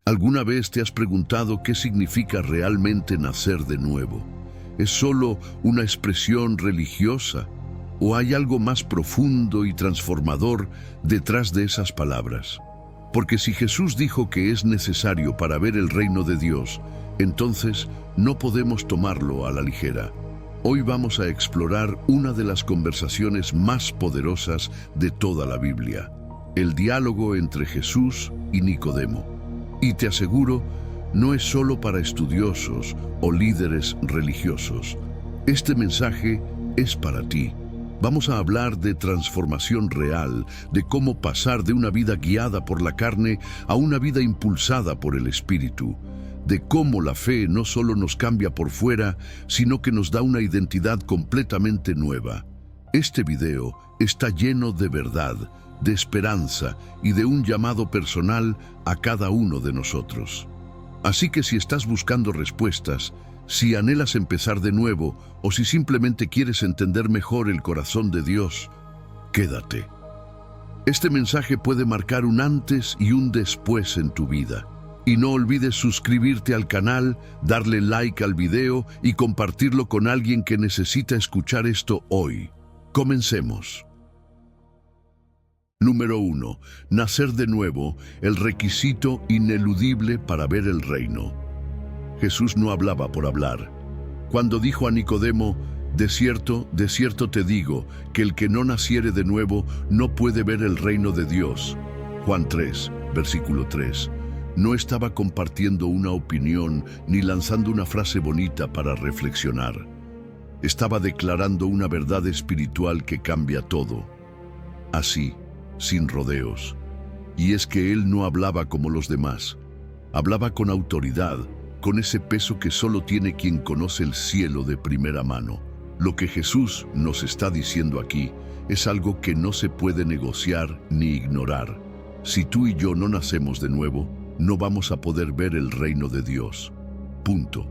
¿Alguna vez te has preguntado qué significa realmente nacer de nuevo? ¿Es solo una expresión religiosa o hay algo más profundo y transformador detrás de esas palabras? Porque si Jesús dijo que es necesario para ver el reino de Dios, entonces no podemos tomarlo a la ligera. Hoy vamos a explorar una de las conversaciones más poderosas de toda la Biblia, el diálogo entre Jesús y Nicodemo. Y te aseguro, no es solo para estudiosos o líderes religiosos. Este mensaje es para ti. Vamos a hablar de transformación real, de cómo pasar de una vida guiada por la carne a una vida impulsada por el Espíritu, de cómo la fe no solo nos cambia por fuera, sino que nos da una identidad completamente nueva. Este video está lleno de verdad, de esperanza y de un llamado personal a cada uno de nosotros. Así que si estás buscando respuestas, si anhelas empezar de nuevo o si simplemente quieres entender mejor el corazón de Dios, quédate. Este mensaje puede marcar un antes y un después en tu vida. Y no olvides suscribirte al canal, darle like al video y compartirlo con alguien que necesita escuchar esto hoy. Comencemos. Número 1. Nacer de nuevo, el requisito ineludible para ver el reino. Jesús no hablaba por hablar. Cuando dijo a Nicodemo, de cierto te digo, que el que no naciere de nuevo no puede ver el reino de Dios. Juan 3, versículo 3. No estaba compartiendo una opinión ni lanzando una frase bonita para reflexionar. Estaba declarando una verdad espiritual que cambia todo. Así, sin rodeos. Y es que él no hablaba como los demás. Hablaba con autoridad, con ese peso que solo tiene quien conoce el cielo de primera mano. Lo que Jesús nos está diciendo aquí es algo que no se puede negociar ni ignorar. Si tú y yo no nacemos de nuevo, no vamos a poder ver el reino de Dios. Punto.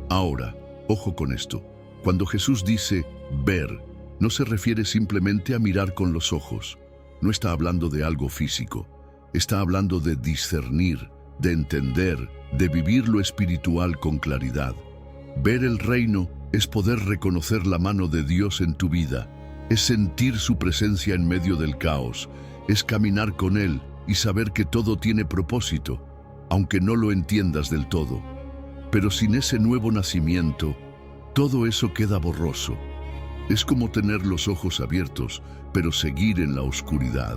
Ahora, ojo con esto. Cuando Jesús dice ver, no se refiere simplemente a mirar con los ojos. No está hablando de algo físico. Está hablando de discernir, de entender, de vivir lo espiritual con claridad. Ver el reino es poder reconocer la mano de Dios en tu vida. Es sentir su presencia en medio del caos. Es caminar con Él y saber que todo tiene propósito, aunque no lo entiendas del todo. Pero sin ese nuevo nacimiento, todo eso queda borroso. Es como tener los ojos abiertos, pero seguir en la oscuridad.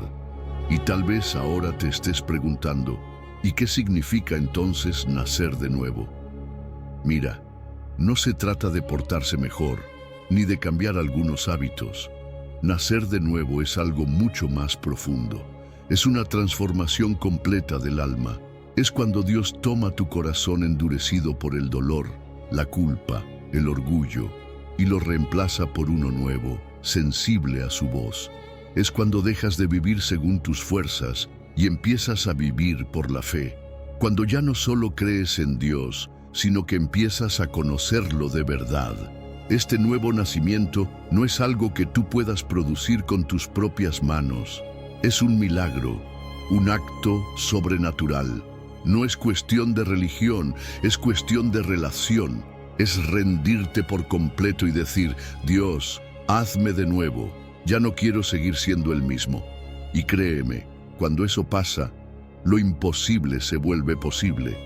Y tal vez ahora te estés preguntando, ¿y qué significa entonces nacer de nuevo? Mira, no se trata de portarse mejor, ni de cambiar algunos hábitos. Nacer de nuevo es algo mucho más profundo. Es una transformación completa del alma. Es cuando Dios toma tu corazón endurecido por el dolor, la culpa, el orgullo, y lo reemplaza por uno nuevo, sensible a su voz. Es cuando dejas de vivir según tus fuerzas y empiezas a vivir por la fe. Cuando ya no solo crees en Dios, sino que empiezas a conocerlo de verdad. Este nuevo nacimiento no es algo que tú puedas producir con tus propias manos. Es un milagro, un acto sobrenatural. No es cuestión de religión, es cuestión de relación. Es rendirte por completo y decir, Dios, hazme de nuevo. Ya no quiero seguir siendo el mismo. Y créeme, cuando eso pasa, lo imposible se vuelve posible.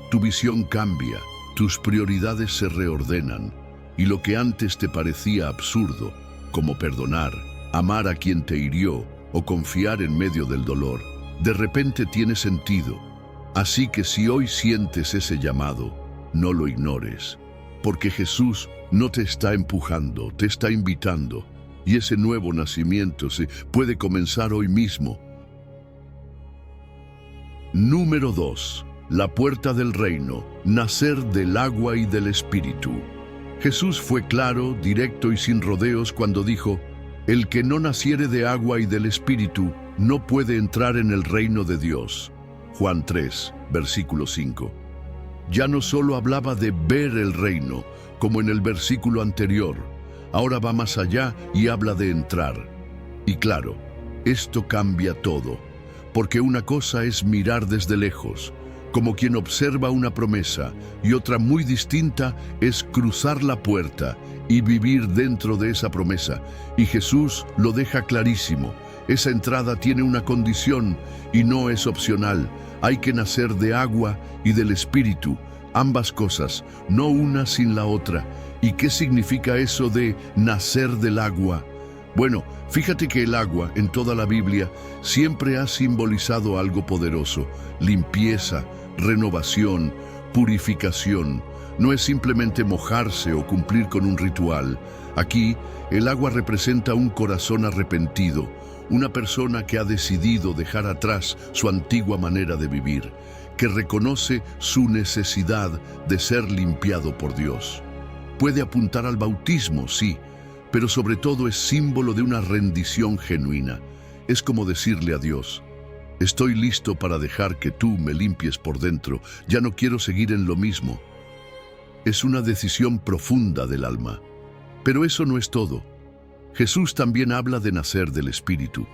Tu visión cambia, tus prioridades se reordenan, y lo que antes te parecía absurdo, como perdonar, amar a quien te hirió o confiar en medio del dolor, de repente tiene sentido. Así que si hoy sientes ese llamado, no lo ignores, porque Jesús no te está empujando, te está invitando, y ese nuevo nacimiento se puede comenzar hoy mismo. Número 2. La puerta del reino, nacer del agua y del Espíritu. Jesús fue claro, directo y sin rodeos cuando dijo, el que no naciere de agua y del Espíritu no puede entrar en el reino de Dios. Juan 3, versículo 5. Ya no solo hablaba de ver el reino, como en el versículo anterior, ahora va más allá y habla de entrar. Y claro, esto cambia todo, porque una cosa es mirar desde lejos, como quien observa una promesa, y otra muy distinta es cruzar la puerta y vivir dentro de esa promesa. Y Jesús lo deja clarísimo. Esa entrada tiene una condición y no es opcional. Hay que nacer de agua y del Espíritu, ambas cosas, no una sin la otra. ¿Y qué significa eso de nacer del agua? Bueno, fíjate que el agua en toda la Biblia siempre ha simbolizado algo poderoso: limpieza, renovación, purificación. No es simplemente mojarse o cumplir con un ritual. Aquí, el agua representa un corazón arrepentido, una persona que ha decidido dejar atrás su antigua manera de vivir, que reconoce su necesidad de ser limpiado por Dios. Puede apuntar al bautismo, sí, pero sobre todo es símbolo de una rendición genuina. Es como decirle a Dios: estoy listo para dejar que tú me limpies por dentro, ya no quiero seguir en lo mismo. Es una decisión profunda del alma. Pero eso no es todo. Jesús también habla de nacer del Espíritu.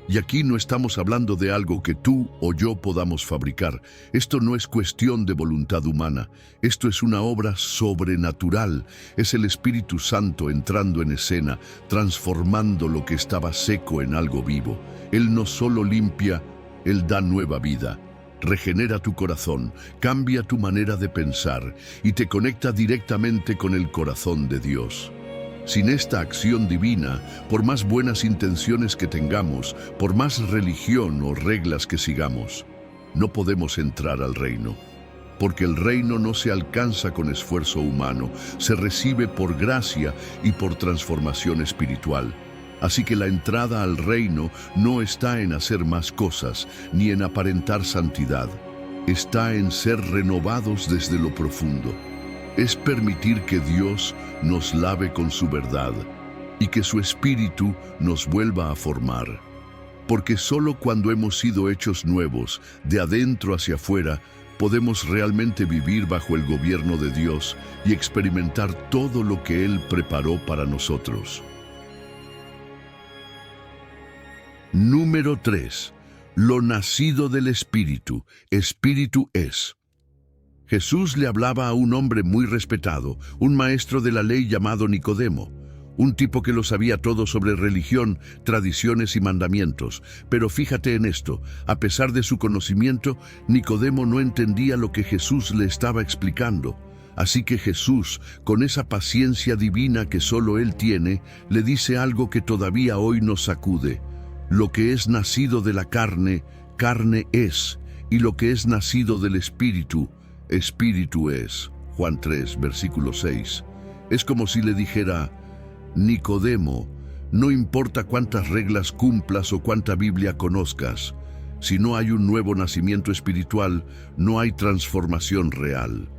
Y aquí no estamos hablando de algo que tú o yo podamos fabricar. Esto no es cuestión de voluntad humana. Esto es una obra sobrenatural. Es el Espíritu Santo entrando en escena, transformando lo que estaba seco en algo vivo. Él no solo limpia, Él da nueva vida. Regenera tu corazón, cambia tu manera de pensar y te conecta directamente con el corazón de Dios. Sin esta acción divina, por más buenas intenciones que tengamos, por más religión o reglas que sigamos, no podemos entrar al reino. Porque el reino no se alcanza con esfuerzo humano, se recibe por gracia y por transformación espiritual. Así que la entrada al reino no está en hacer más cosas, ni en aparentar santidad. Está en ser renovados desde lo profundo. Es permitir que Dios nos lave con su verdad y que su Espíritu nos vuelva a formar. Porque solo cuando hemos sido hechos nuevos, de adentro hacia afuera, podemos realmente vivir bajo el gobierno de Dios y experimentar todo lo que Él preparó para nosotros. Número 3. Lo nacido del Espíritu. Espíritu es. Jesús le hablaba a un hombre muy respetado, un maestro de la ley llamado Nicodemo, un tipo que lo sabía todo sobre religión, tradiciones y mandamientos. Pero fíjate en esto: a pesar de su conocimiento, Nicodemo no entendía lo que Jesús le estaba explicando. Así que Jesús, con esa paciencia divina que solo Él tiene, le dice algo que todavía hoy nos sacude. Lo que es nacido de la carne, carne es, y lo que es nacido del Espíritu, Espíritu es. Juan 3, versículo 6. Es como si le dijera: Nicodemo, no importa cuántas reglas cumplas o cuánta Biblia conozcas, si no hay un nuevo nacimiento espiritual, no hay transformación real.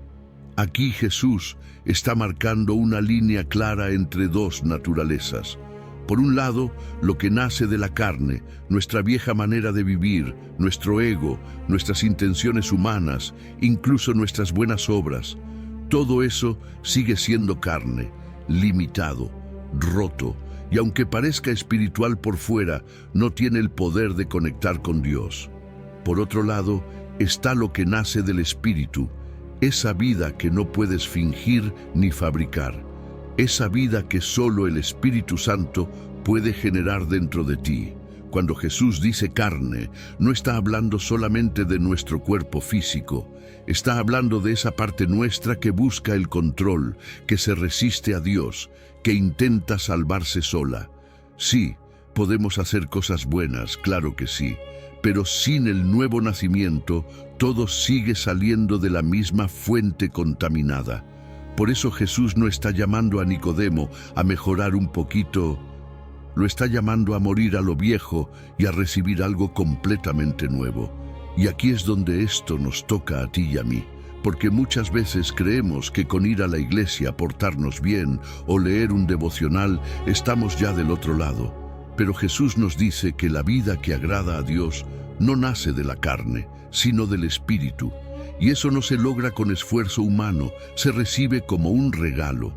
Aquí Jesús está marcando una línea clara entre dos naturalezas. Por un lado, lo que nace de la carne, nuestra vieja manera de vivir, nuestro ego, nuestras intenciones humanas, incluso nuestras buenas obras. Todo eso sigue siendo carne, limitado, roto, y aunque parezca espiritual por fuera, no tiene el poder de conectar con Dios. Por otro lado, está lo que nace del Espíritu, esa vida que no puedes fingir ni fabricar. Esa vida que solo el Espíritu Santo puede generar dentro de ti. Cuando Jesús dice carne, no está hablando solamente de nuestro cuerpo físico. Está hablando de esa parte nuestra que busca el control, que se resiste a Dios, que intenta salvarse sola. Sí, podemos hacer cosas buenas, claro que sí, pero sin el nuevo nacimiento, todo sigue saliendo de la misma fuente contaminada. Por eso Jesús no está llamando a Nicodemo a mejorar un poquito, lo está llamando a morir a lo viejo y a recibir algo completamente nuevo. Y aquí es donde esto nos toca a ti y a mí, porque muchas veces creemos que con ir a la iglesia, portarnos bien o leer un devocional, estamos ya del otro lado. Pero Jesús nos dice que la vida que agrada a Dios no nace de la carne, sino del Espíritu. Y eso no se logra con esfuerzo humano, se recibe como un regalo.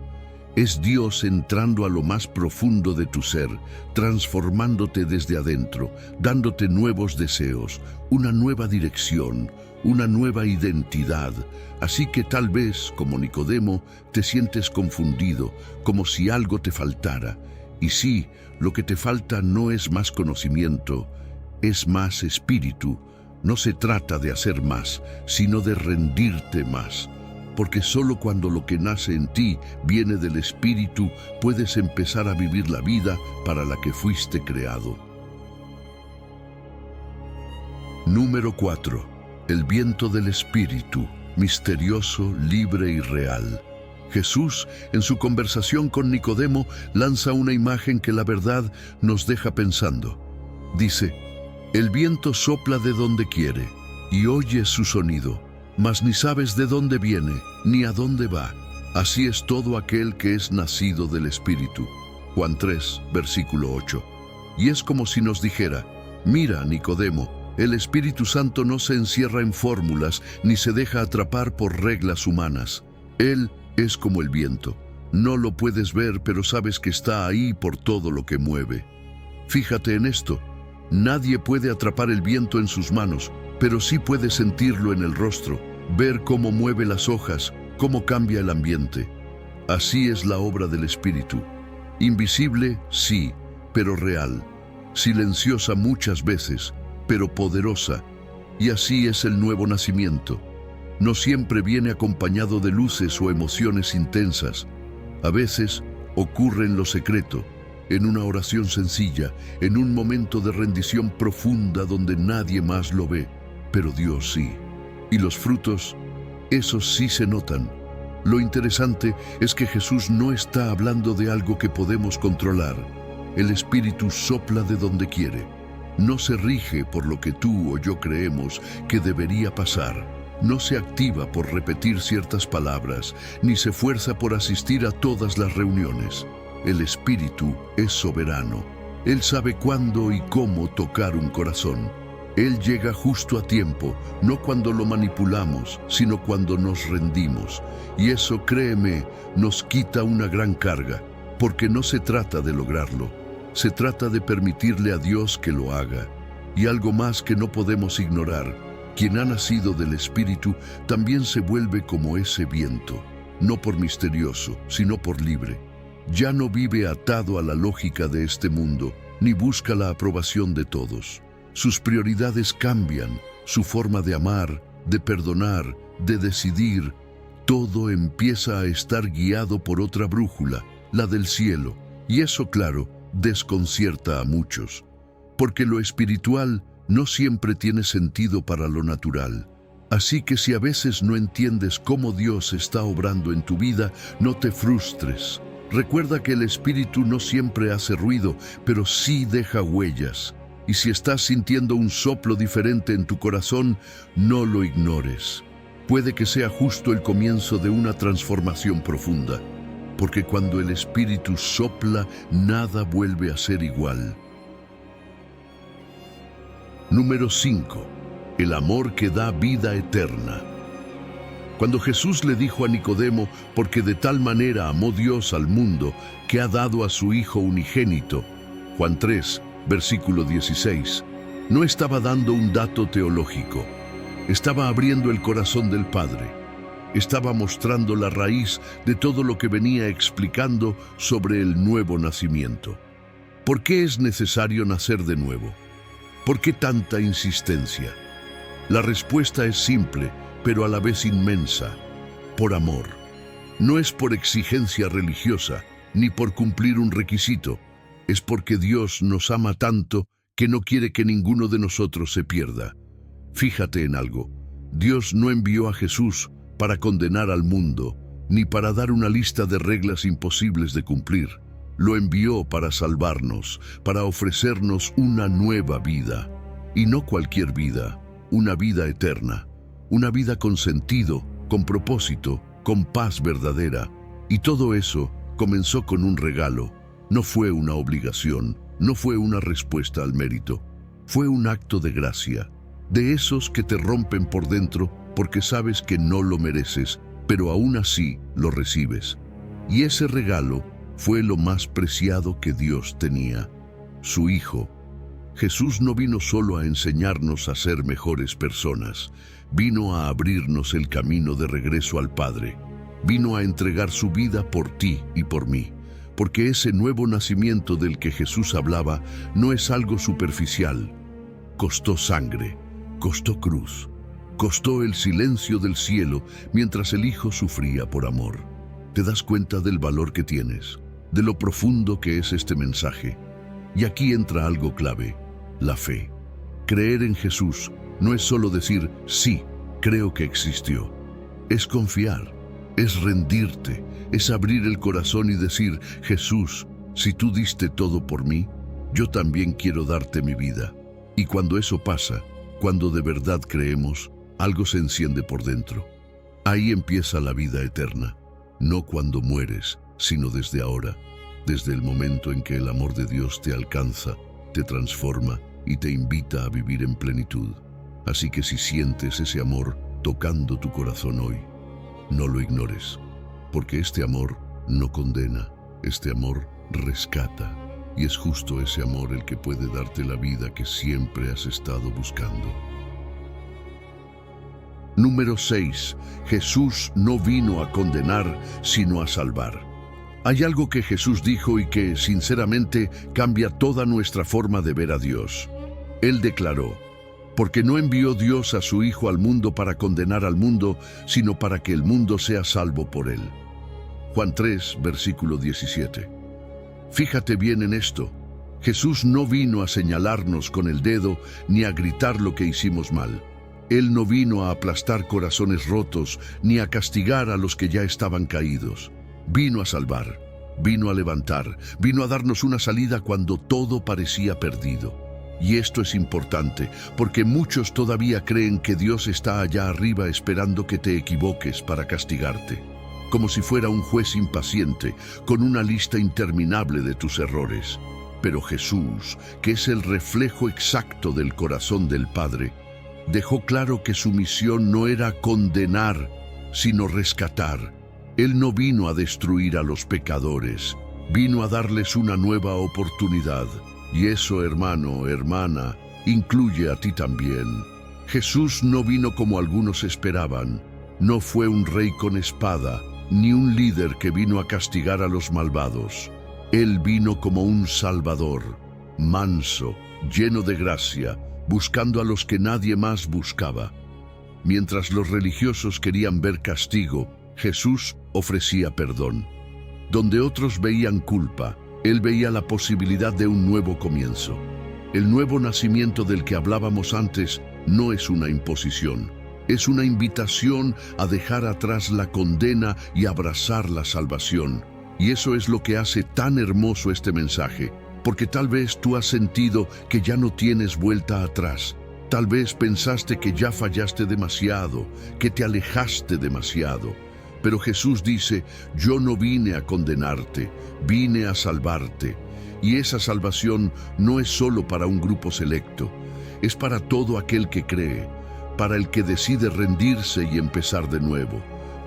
Es Dios entrando a lo más profundo de tu ser, transformándote desde adentro, dándote nuevos deseos, una nueva dirección, una nueva identidad. Así que tal vez, como Nicodemo, te sientes confundido, como si algo te faltara. Y sí, lo que te falta no es más conocimiento, es más espíritu. No se trata de hacer más, sino de rendirte más. Porque solo cuando lo que nace en ti viene del Espíritu, puedes empezar a vivir la vida para la que fuiste creado. Número 4. El viento del Espíritu, misterioso, libre y real. Jesús, en su conversación con Nicodemo, lanza una imagen que la verdad nos deja pensando. Dice: el viento sopla de donde quiere, y oyes su sonido, mas ni sabes de dónde viene, ni a dónde va. Así es todo aquel que es nacido del Espíritu. Juan 3, versículo 8. Y es como si nos dijera: mira, Nicodemo, el Espíritu Santo no se encierra en fórmulas, ni se deja atrapar por reglas humanas. Él es como el viento. No lo puedes ver, pero sabes que está ahí por todo lo que mueve. Fíjate en esto. Nadie puede atrapar el viento en sus manos, pero sí puede sentirlo en el rostro, ver cómo mueve las hojas, cómo cambia el ambiente. Así es la obra del Espíritu. Invisible, sí, pero real. Silenciosa muchas veces, pero poderosa. Y así es el nuevo nacimiento. No siempre viene acompañado de luces o emociones intensas. A veces ocurre en lo secreto, en una oración sencilla, en un momento de rendición profunda donde nadie más lo ve, pero Dios sí. Y los frutos, esos sí se notan. Lo interesante es que Jesús no está hablando de algo que podemos controlar. El Espíritu sopla de donde quiere. No se rige por lo que tú o yo creemos que debería pasar. No se activa por repetir ciertas palabras, ni se fuerza por asistir a todas las reuniones. El Espíritu es soberano. Él sabe cuándo y cómo tocar un corazón. Él llega justo a tiempo, no cuando lo manipulamos, sino cuando nos rendimos. Y eso, créeme, nos quita una gran carga, porque no se trata de lograrlo. Se trata de permitirle a Dios que lo haga. Y algo más que no podemos ignorar: quien ha nacido del Espíritu también se vuelve como ese viento, no por misterioso, sino por libre. Ya no vive atado a la lógica de este mundo, ni busca la aprobación de todos. Sus prioridades cambian, su forma de amar, de perdonar, de decidir. Todo empieza a estar guiado por otra brújula, la del cielo. Y eso, claro, desconcierta a muchos. Porque lo espiritual no siempre tiene sentido para lo natural. Así que si a veces no entiendes cómo Dios está obrando en tu vida, no te frustres. Recuerda que el Espíritu no siempre hace ruido, pero sí deja huellas. Y si estás sintiendo un soplo diferente en tu corazón, no lo ignores. Puede que sea justo el comienzo de una transformación profunda, porque cuando el Espíritu sopla, nada vuelve a ser igual. Número 5. El amor que da vida eterna. Cuando Jesús le dijo a Nicodemo: porque de tal manera amó Dios al mundo, que ha dado a su Hijo unigénito, Juan 3, versículo 16, no estaba dando un dato teológico. Estaba abriendo el corazón del Padre. Estaba mostrando la raíz de todo lo que venía explicando sobre el nuevo nacimiento. ¿Por qué es necesario nacer de nuevo? ¿Por qué tanta insistencia? La respuesta es simple, pero a la vez inmensa: por amor. No es por exigencia religiosa, ni por cumplir un requisito. Es porque Dios nos ama tanto que no quiere que ninguno de nosotros se pierda. Fíjate en algo: Dios no envió a Jesús para condenar al mundo, ni para dar una lista de reglas imposibles de cumplir. Lo envió para salvarnos, para ofrecernos una nueva vida. Y no cualquier vida, una vida eterna. Una vida con sentido, con propósito, con paz verdadera. Y todo eso comenzó con un regalo. No fue una obligación, no fue una respuesta al mérito. Fue un acto de gracia, de esos que te rompen por dentro porque sabes que no lo mereces, pero aún así lo recibes. Y ese regalo fue lo más preciado que Dios tenía, su Hijo. Jesús no vino solo a enseñarnos a ser mejores personas, vino a abrirnos el camino de regreso al Padre. Vino a entregar su vida por ti y por mí, porque ese nuevo nacimiento del que Jesús hablaba no es algo superficial. Costó sangre, costó cruz, costó el silencio del cielo mientras el Hijo sufría por amor. ¿Te das cuenta del valor que tienes, de lo profundo que es este mensaje? Y aquí entra algo clave: la fe. Creer en Jesús no es solo decir, sí, creo que existió. Es confiar, es rendirte, es abrir el corazón y decir, Jesús, si tú diste todo por mí, yo también quiero darte mi vida. Y cuando eso pasa, cuando de verdad creemos, algo se enciende por dentro. Ahí empieza la vida eterna, no cuando mueres, sino desde ahora, desde el momento en que el amor de Dios te alcanza, te transforma y te invita a vivir en plenitud. Así que si sientes ese amor tocando tu corazón hoy, no lo ignores, porque este amor no condena, este amor rescata, y es justo ese amor el que puede darte la vida que siempre has estado buscando. Número 6. Jesús no vino a condenar, sino a salvar. Hay algo que Jesús dijo y que, sinceramente, cambia toda nuestra forma de ver a Dios. Él declaró, porque no envió Dios a su Hijo al mundo para condenar al mundo, sino para que el mundo sea salvo por él. Juan 3, versículo 17. Fíjate bien en esto. Jesús no vino a señalarnos con el dedo ni a gritar lo que hicimos mal. Él no vino a aplastar corazones rotos ni a castigar a los que ya estaban caídos. Vino a salvar, vino a levantar, vino a darnos una salida cuando todo parecía perdido. Y esto es importante, porque muchos todavía creen que Dios está allá arriba esperando que te equivoques para castigarte, como si fuera un juez impaciente, con una lista interminable de tus errores. Pero Jesús, que es el reflejo exacto del corazón del Padre, dejó claro que su misión no era condenar, sino rescatar. Él no vino a destruir a los pecadores, vino a darles una nueva oportunidad. Y eso, hermano, hermana, incluye a ti también. Jesús no vino como algunos esperaban. No fue un rey con espada, ni un líder que vino a castigar a los malvados. Él vino como un Salvador, manso, lleno de gracia, buscando a los que nadie más buscaba. Mientras los religiosos querían ver castigo, Jesús ofrecía perdón. Donde otros veían culpa, Él veía la posibilidad de un nuevo comienzo. El nuevo nacimiento del que hablábamos antes no es una imposición, es una invitación a dejar atrás la condena y abrazar la salvación. Y eso es lo que hace tan hermoso este mensaje, porque tal vez tú has sentido que ya no tienes vuelta atrás. Tal vez pensaste que ya fallaste demasiado, que te alejaste demasiado. Pero Jesús dice, yo no vine a condenarte, vine a salvarte. Y esa salvación no es solo para un grupo selecto, es para todo aquel que cree, para el que decide rendirse y empezar de nuevo,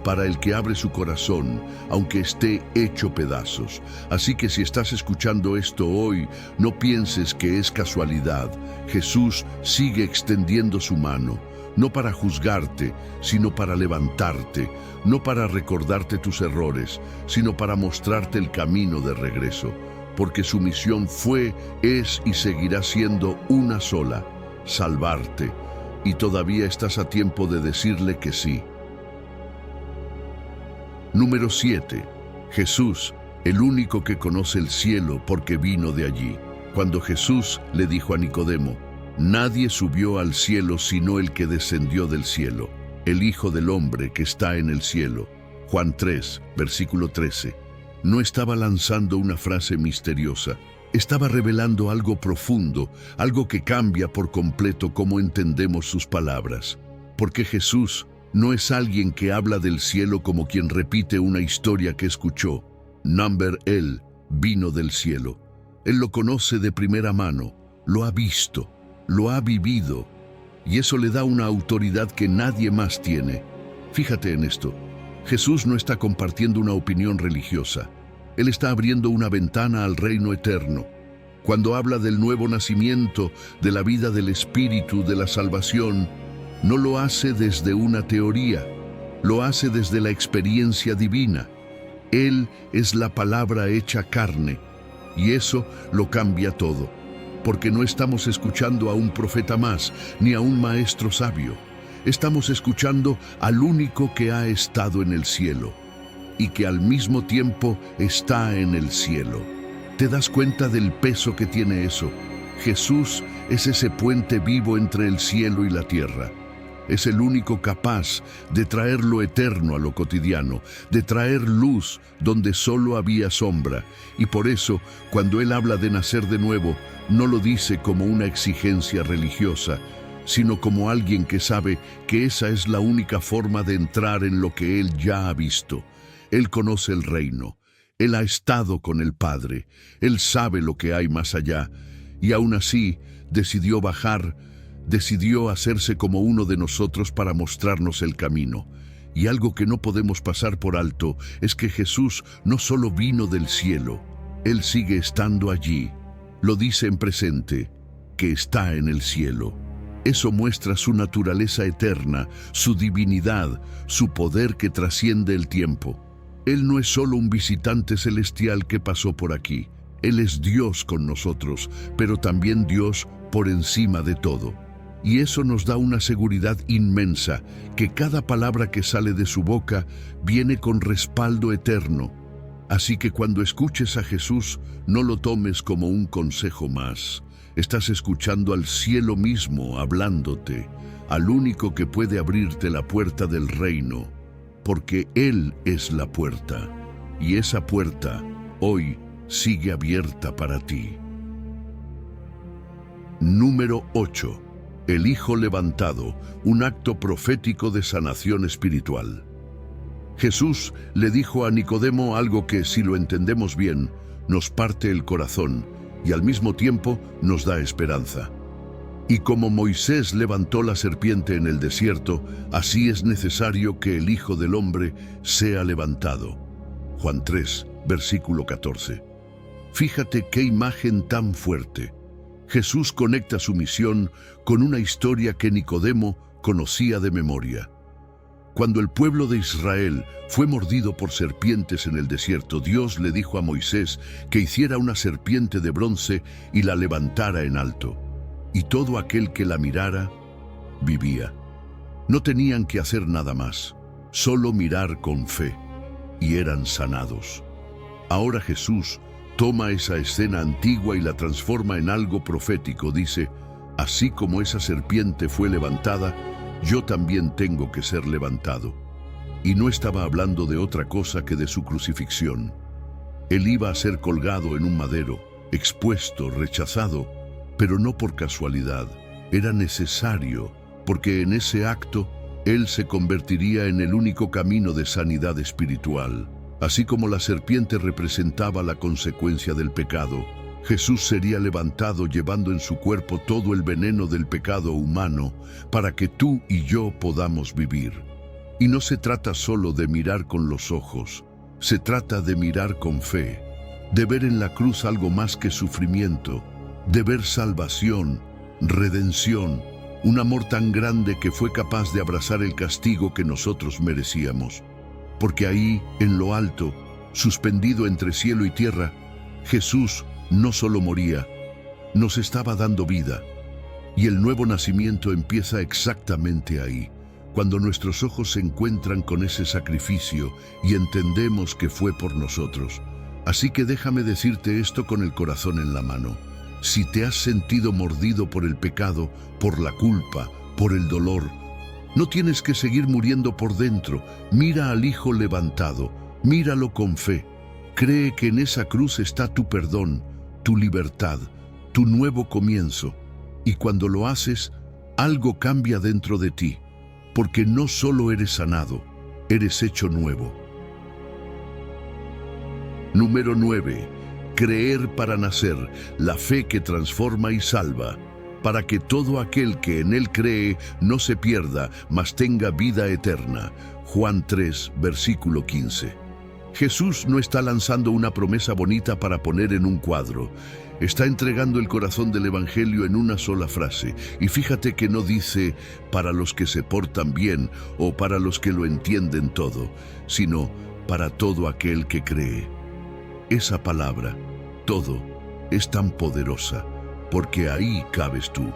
para el que abre su corazón, aunque esté hecho pedazos. Así que si estás escuchando esto hoy, no pienses que es casualidad. Jesús sigue extendiendo su mano, no para juzgarte, sino para levantarte, no para recordarte tus errores, sino para mostrarte el camino de regreso, porque su misión fue, es y seguirá siendo una sola: salvarte. Y todavía estás a tiempo de decirle que sí. Número 7. Jesús, el único que conoce el cielo porque vino de allí. Cuando Jesús le dijo a Nicodemo, nadie subió al cielo sino el que descendió del cielo, el Hijo del Hombre que está en el cielo. Juan 3, versículo 13. No estaba lanzando una frase misteriosa, estaba revelando algo profundo, algo que cambia por completo cómo entendemos sus palabras. Porque Jesús no es alguien que habla del cielo como quien repite una historia que escuchó. Él vino del cielo. Él lo conoce de primera mano, lo ha visto, lo ha vivido, y eso le da una autoridad que nadie más tiene. Fíjate en esto. Jesús no está compartiendo una opinión religiosa. Él está abriendo una ventana al reino eterno. Cuando habla del nuevo nacimiento, de la vida del Espíritu, de la salvación, no lo hace desde una teoría, lo hace desde la experiencia divina. Él es la palabra hecha carne, y eso lo cambia todo, porque no estamos escuchando a un profeta más, ni a un maestro sabio. Estamos escuchando al único que ha estado en el cielo, y que al mismo tiempo está en el cielo. ¿Te das cuenta del peso que tiene eso? Jesús es ese puente vivo entre el cielo y la tierra. Es el único capaz de traer lo eterno a lo cotidiano, de traer luz donde solo había sombra. Y por eso, cuando Él habla de nacer de nuevo, no lo dice como una exigencia religiosa, sino como alguien que sabe que esa es la única forma de entrar en lo que Él ya ha visto. Él conoce el reino. Él ha estado con el Padre. Él sabe lo que hay más allá. Y aún así, decidió bajar, decidió hacerse como uno de nosotros para mostrarnos el camino. Y algo que no podemos pasar por alto es que Jesús no solo vino del cielo, Él sigue estando allí. Lo dice en presente, que está en el cielo. Eso muestra su naturaleza eterna, su divinidad, su poder que trasciende el tiempo. Él no es solo un visitante celestial que pasó por aquí. Él es Dios con nosotros, pero también Dios por encima de todo. Y eso nos da una seguridad inmensa, que cada palabra que sale de su boca viene con respaldo eterno. Así que cuando escuches a Jesús, no lo tomes como un consejo más. Estás escuchando al cielo mismo hablándote, al único que puede abrirte la puerta del reino, porque Él es la puerta, y esa puerta hoy sigue abierta para ti. Número 8. El Hijo levantado, un acto profético de sanación espiritual. Jesús le dijo a Nicodemo algo que, si lo entendemos bien, nos parte el corazón y al mismo tiempo nos da esperanza. Y como Moisés levantó la serpiente en el desierto, así es necesario que el Hijo del Hombre sea levantado. Juan 3, versículo 14. Fíjate qué imagen tan fuerte. Jesús conecta su misión con una historia que Nicodemo conocía de memoria. Cuando el pueblo de Israel fue mordido por serpientes en el desierto, Dios le dijo a Moisés que hiciera una serpiente de bronce y la levantara en alto. Y todo aquel que la mirara, vivía. No tenían que hacer nada más, solo mirar con fe, y eran sanados. Ahora Jesús toma esa escena antigua y la transforma en algo profético. Dice, así como esa serpiente fue levantada, yo también tengo que ser levantado. Y no estaba hablando de otra cosa que de su crucifixión. Él iba a ser colgado en un madero, expuesto, rechazado, pero no por casualidad. Era necesario, porque en ese acto, Él se convertiría en el único camino de sanidad espiritual. Así como la serpiente representaba la consecuencia del pecado, Jesús sería levantado llevando en su cuerpo todo el veneno del pecado humano para que tú y yo podamos vivir. Y no se trata solo de mirar con los ojos, se trata de mirar con fe, de ver en la cruz algo más que sufrimiento, de ver salvación, redención, un amor tan grande que fue capaz de abrazar el castigo que nosotros merecíamos. Porque ahí, en lo alto, suspendido entre cielo y tierra, Jesús no solo moría, nos estaba dando vida. Y el nuevo nacimiento empieza exactamente ahí, cuando nuestros ojos se encuentran con ese sacrificio y entendemos que fue por nosotros. Así que déjame decirte esto con el corazón en la mano. Si te has sentido mordido por el pecado, por la culpa, por el dolor, no tienes que seguir muriendo por dentro. Mira al Hijo levantado, míralo con fe. Cree que en esa cruz está tu perdón, tu libertad, tu nuevo comienzo. Y cuando lo haces, algo cambia dentro de ti, porque no solo eres sanado, eres hecho nuevo. Número 9. Creer para nacer, la fe que transforma y salva. para que todo aquel que en él cree no se pierda, mas tenga vida eterna. Juan 3, versículo 15. Jesús no está lanzando una promesa bonita para poner en un cuadro. Está entregando el corazón del Evangelio en una sola frase. Y fíjate que no dice para los que se portan bien o para los que lo entienden todo, sino para todo aquel que cree. Esa palabra, todo, es tan poderosa, porque ahí cabes tú.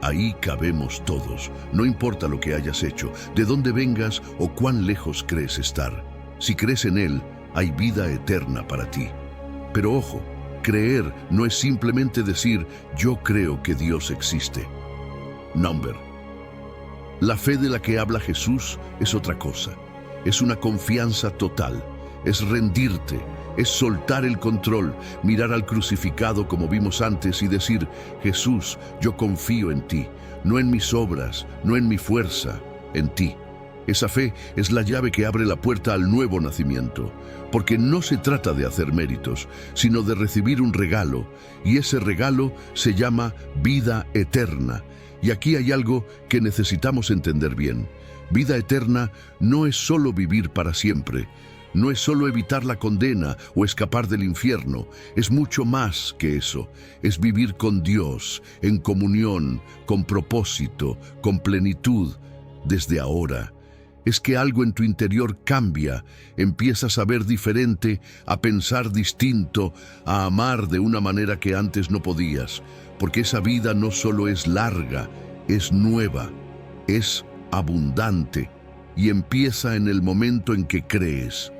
Ahí cabemos todos, no importa lo que hayas hecho, de dónde vengas o cuán lejos crees estar. Si crees en Él, hay vida eterna para ti. Pero ojo, creer no es simplemente decir, yo creo que Dios existe. Number. La fe de la que habla Jesús es otra cosa. Es una confianza total. Es rendirte. Es soltar el control, mirar al crucificado como vimos antes y decir, Jesús, yo confío en ti, no en mis obras, no en mi fuerza, en ti. Esa fe es la llave que abre la puerta al nuevo nacimiento, porque no se trata de hacer méritos, sino de recibir un regalo, y ese regalo se llama vida eterna. Y aquí hay algo que necesitamos entender bien. Vida eterna no es solo vivir para siempre, no es solo evitar la condena o escapar del infierno, es mucho más que eso. Es vivir con Dios, en comunión, con propósito, con plenitud, desde ahora. Es que algo en tu interior cambia, empiezas a ver diferente, a pensar distinto, a amar de una manera que antes no podías, porque esa vida no solo es larga, es nueva, es abundante y empieza en el momento en que crees.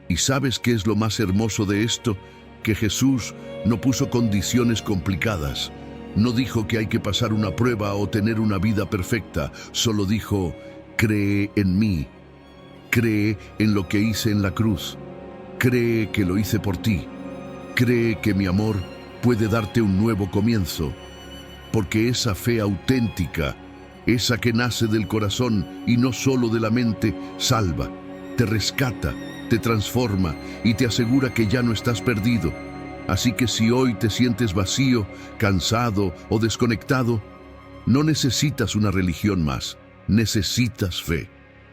¿Y sabes qué es lo más hermoso de esto? Que Jesús no puso condiciones complicadas. No dijo que hay que pasar una prueba o tener una vida perfecta. Solo dijo, cree en mí. Cree en lo que hice en la cruz. Cree que lo hice por ti. Cree que mi amor puede darte un nuevo comienzo. Porque esa fe auténtica, esa que nace del corazón y no solo de la mente, salva, te rescata, te transforma y te asegura que ya no estás perdido. Así que si hoy te sientes vacío, cansado o desconectado, no necesitas una religión más, necesitas fe.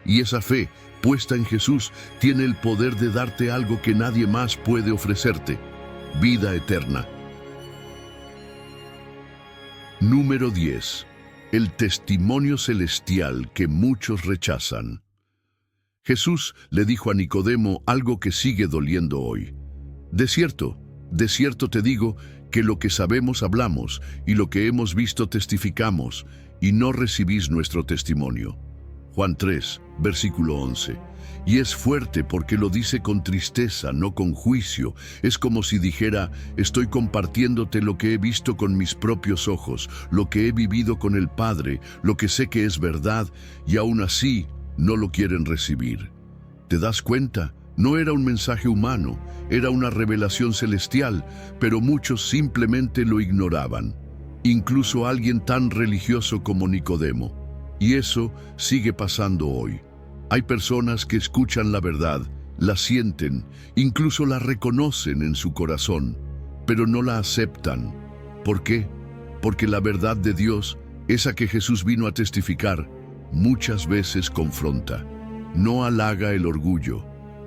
Y esa fe, puesta en Jesús, tiene el poder de darte algo que nadie más puede ofrecerte: vida eterna. Número 10. El testimonio celestial que muchos rechazan. Jesús le dijo a Nicodemo algo que sigue doliendo hoy. De cierto te digo que lo que sabemos hablamos y lo que hemos visto testificamos, y no recibís nuestro testimonio. Juan 3, versículo 11. Y es fuerte porque lo dice con tristeza, no con juicio. Es como si dijera, estoy compartiéndote lo que he visto con mis propios ojos, lo que he vivido con el Padre, lo que sé que es verdad, y aún así no lo quieren recibir. ¿Te das cuenta? No era un mensaje humano, era una revelación celestial, pero muchos simplemente lo ignoraban. Incluso alguien tan religioso como Nicodemo. Y eso sigue pasando hoy. Hay personas que escuchan la verdad, la sienten, incluso la reconocen en su corazón, pero no la aceptan. ¿Por qué? Porque la verdad de Dios, esa que Jesús vino a testificar, muchas veces confronta. No halaga el orgullo,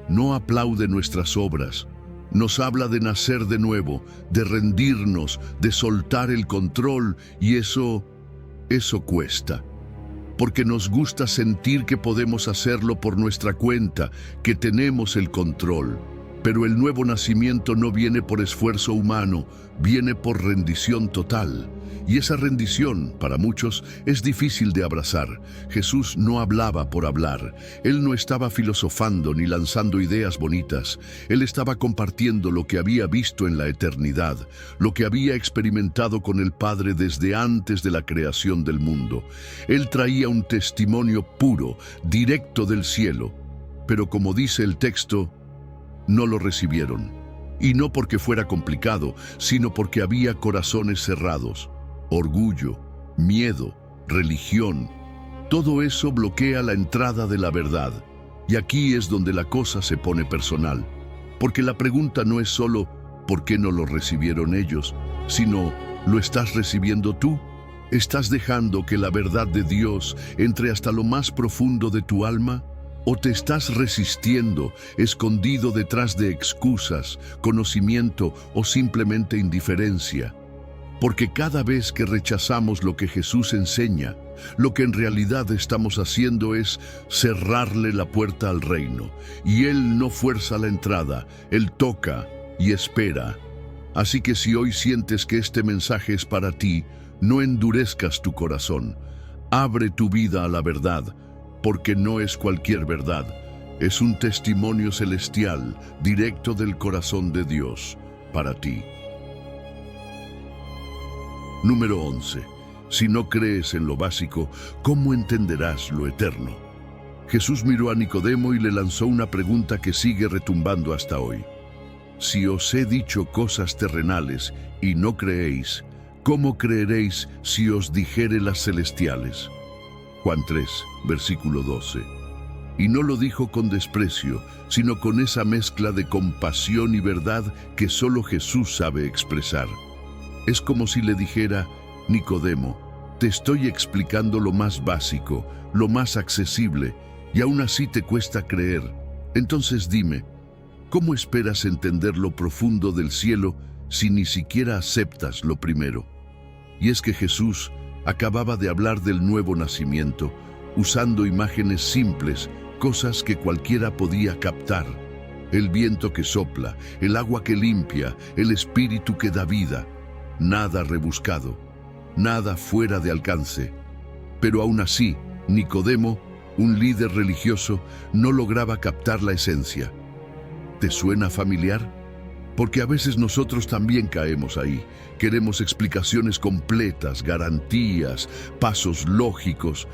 no aplaude nuestras obras, nos habla de nacer de nuevo, de rendirnos, de soltar el control, y eso cuesta. Porque nos gusta sentir que podemos hacerlo por nuestra cuenta, que tenemos el control. Pero el nuevo nacimiento no viene por esfuerzo humano, viene por rendición total. Y esa rendición, para muchos, es difícil de abrazar. Jesús no hablaba por hablar. Él no estaba filosofando ni lanzando ideas bonitas. Él estaba compartiendo lo que había visto en la eternidad, lo que había experimentado con el Padre desde antes de la creación del mundo. Él traía un testimonio puro, directo del cielo. Pero como dice el texto, no lo recibieron. Y no porque fuera complicado, sino porque había corazones cerrados. Orgullo, miedo, religión, todo eso bloquea la entrada de la verdad. Y aquí es donde la cosa se pone personal. Porque la pregunta no es solo ¿por qué no lo recibieron ellos?, sino ¿lo estás recibiendo tú? ¿Estás dejando que la verdad de Dios entre hasta lo más profundo de tu alma? ¿O te estás resistiendo, escondido detrás de excusas, conocimiento o simplemente indiferencia? Porque cada vez que rechazamos lo que Jesús enseña, lo que en realidad estamos haciendo es cerrarle la puerta al reino. Y Él no fuerza la entrada, Él toca y espera. Así que si hoy sientes que este mensaje es para ti, no endurezcas tu corazón. Abre tu vida a la verdad, porque no es cualquier verdad. Es un testimonio celestial, directo del corazón de Dios, para ti. Número 11. Si no crees en lo básico, ¿cómo entenderás lo eterno? Jesús miró a Nicodemo y le lanzó una pregunta que sigue retumbando hasta hoy. Si os he dicho cosas terrenales y no creéis, ¿cómo creeréis si os dijere las celestiales? Juan 3, versículo 12. Y no lo dijo con desprecio, sino con esa mezcla de compasión y verdad que solo Jesús sabe expresar. Es como si le dijera: Nicodemo, te estoy explicando lo más básico, lo más accesible, y aún así te cuesta creer. Entonces dime, ¿cómo esperas entender lo profundo del cielo si ni siquiera aceptas lo primero? Y es que Jesús acababa de hablar del nuevo nacimiento, usando imágenes simples, cosas que cualquiera podía captar. El viento que sopla, el agua que limpia, el espíritu que da vida. Nada rebuscado, nada fuera de alcance. Pero aún así, Nicodemo, un líder religioso, no lograba captar la esencia. ¿Te suena familiar? Porque a veces nosotros también caemos ahí. Queremos explicaciones completas, garantías, pasos lógicos.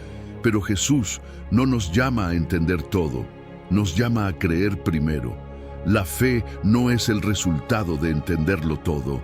Pero Jesús no nos llama a entender todo, nos llama a creer primero. La fe no es el resultado de entenderlo todo.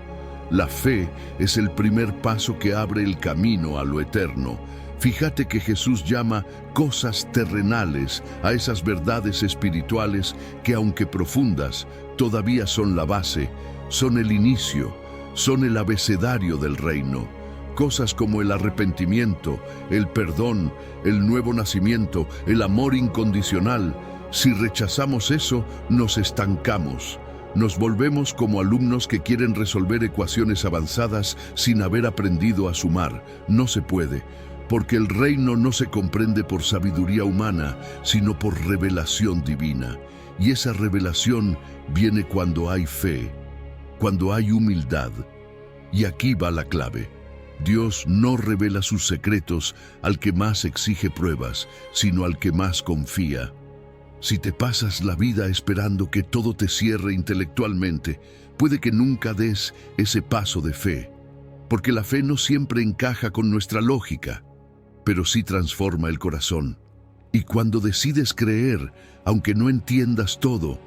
La fe es el primer paso que abre el camino a lo eterno. Fíjate que Jesús llama cosas terrenales a esas verdades espirituales que, aunque profundas, todavía son la base, son el inicio, son el abecedario del reino. Cosas como el arrepentimiento, el perdón, el nuevo nacimiento, el amor incondicional. Si rechazamos eso, nos estancamos. Nos volvemos como alumnos que quieren resolver ecuaciones avanzadas sin haber aprendido a sumar. No se puede. Porque el reino no se comprende por sabiduría humana, sino por revelación divina. Y esa revelación viene cuando hay fe, cuando hay humildad. Y aquí va la clave. Dios no revela sus secretos al que más exige pruebas, sino al que más confía. Si te pasas la vida esperando que todo te cierre intelectualmente, puede que nunca des ese paso de fe. Porque la fe no siempre encaja con nuestra lógica, pero sí transforma el corazón. Y cuando decides creer, aunque no entiendas todo,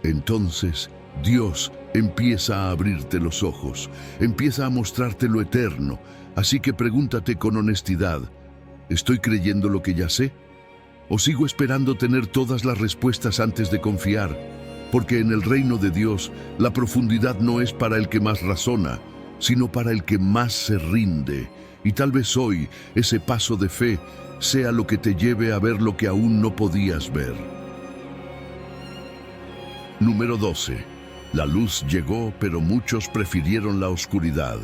entonces Dios empieza a abrirte los ojos, empieza a mostrarte lo eterno. Así que pregúntate con honestidad, ¿estoy creyendo lo que ya sé? ¿O sigo esperando tener todas las respuestas antes de confiar? Porque en el reino de Dios, la profundidad no es para el que más razona, sino para el que más se rinde. Y tal vez hoy ese paso de fe sea lo que te lleve a ver lo que aún no podías ver. Número 12. La luz llegó, pero muchos prefirieron la oscuridad.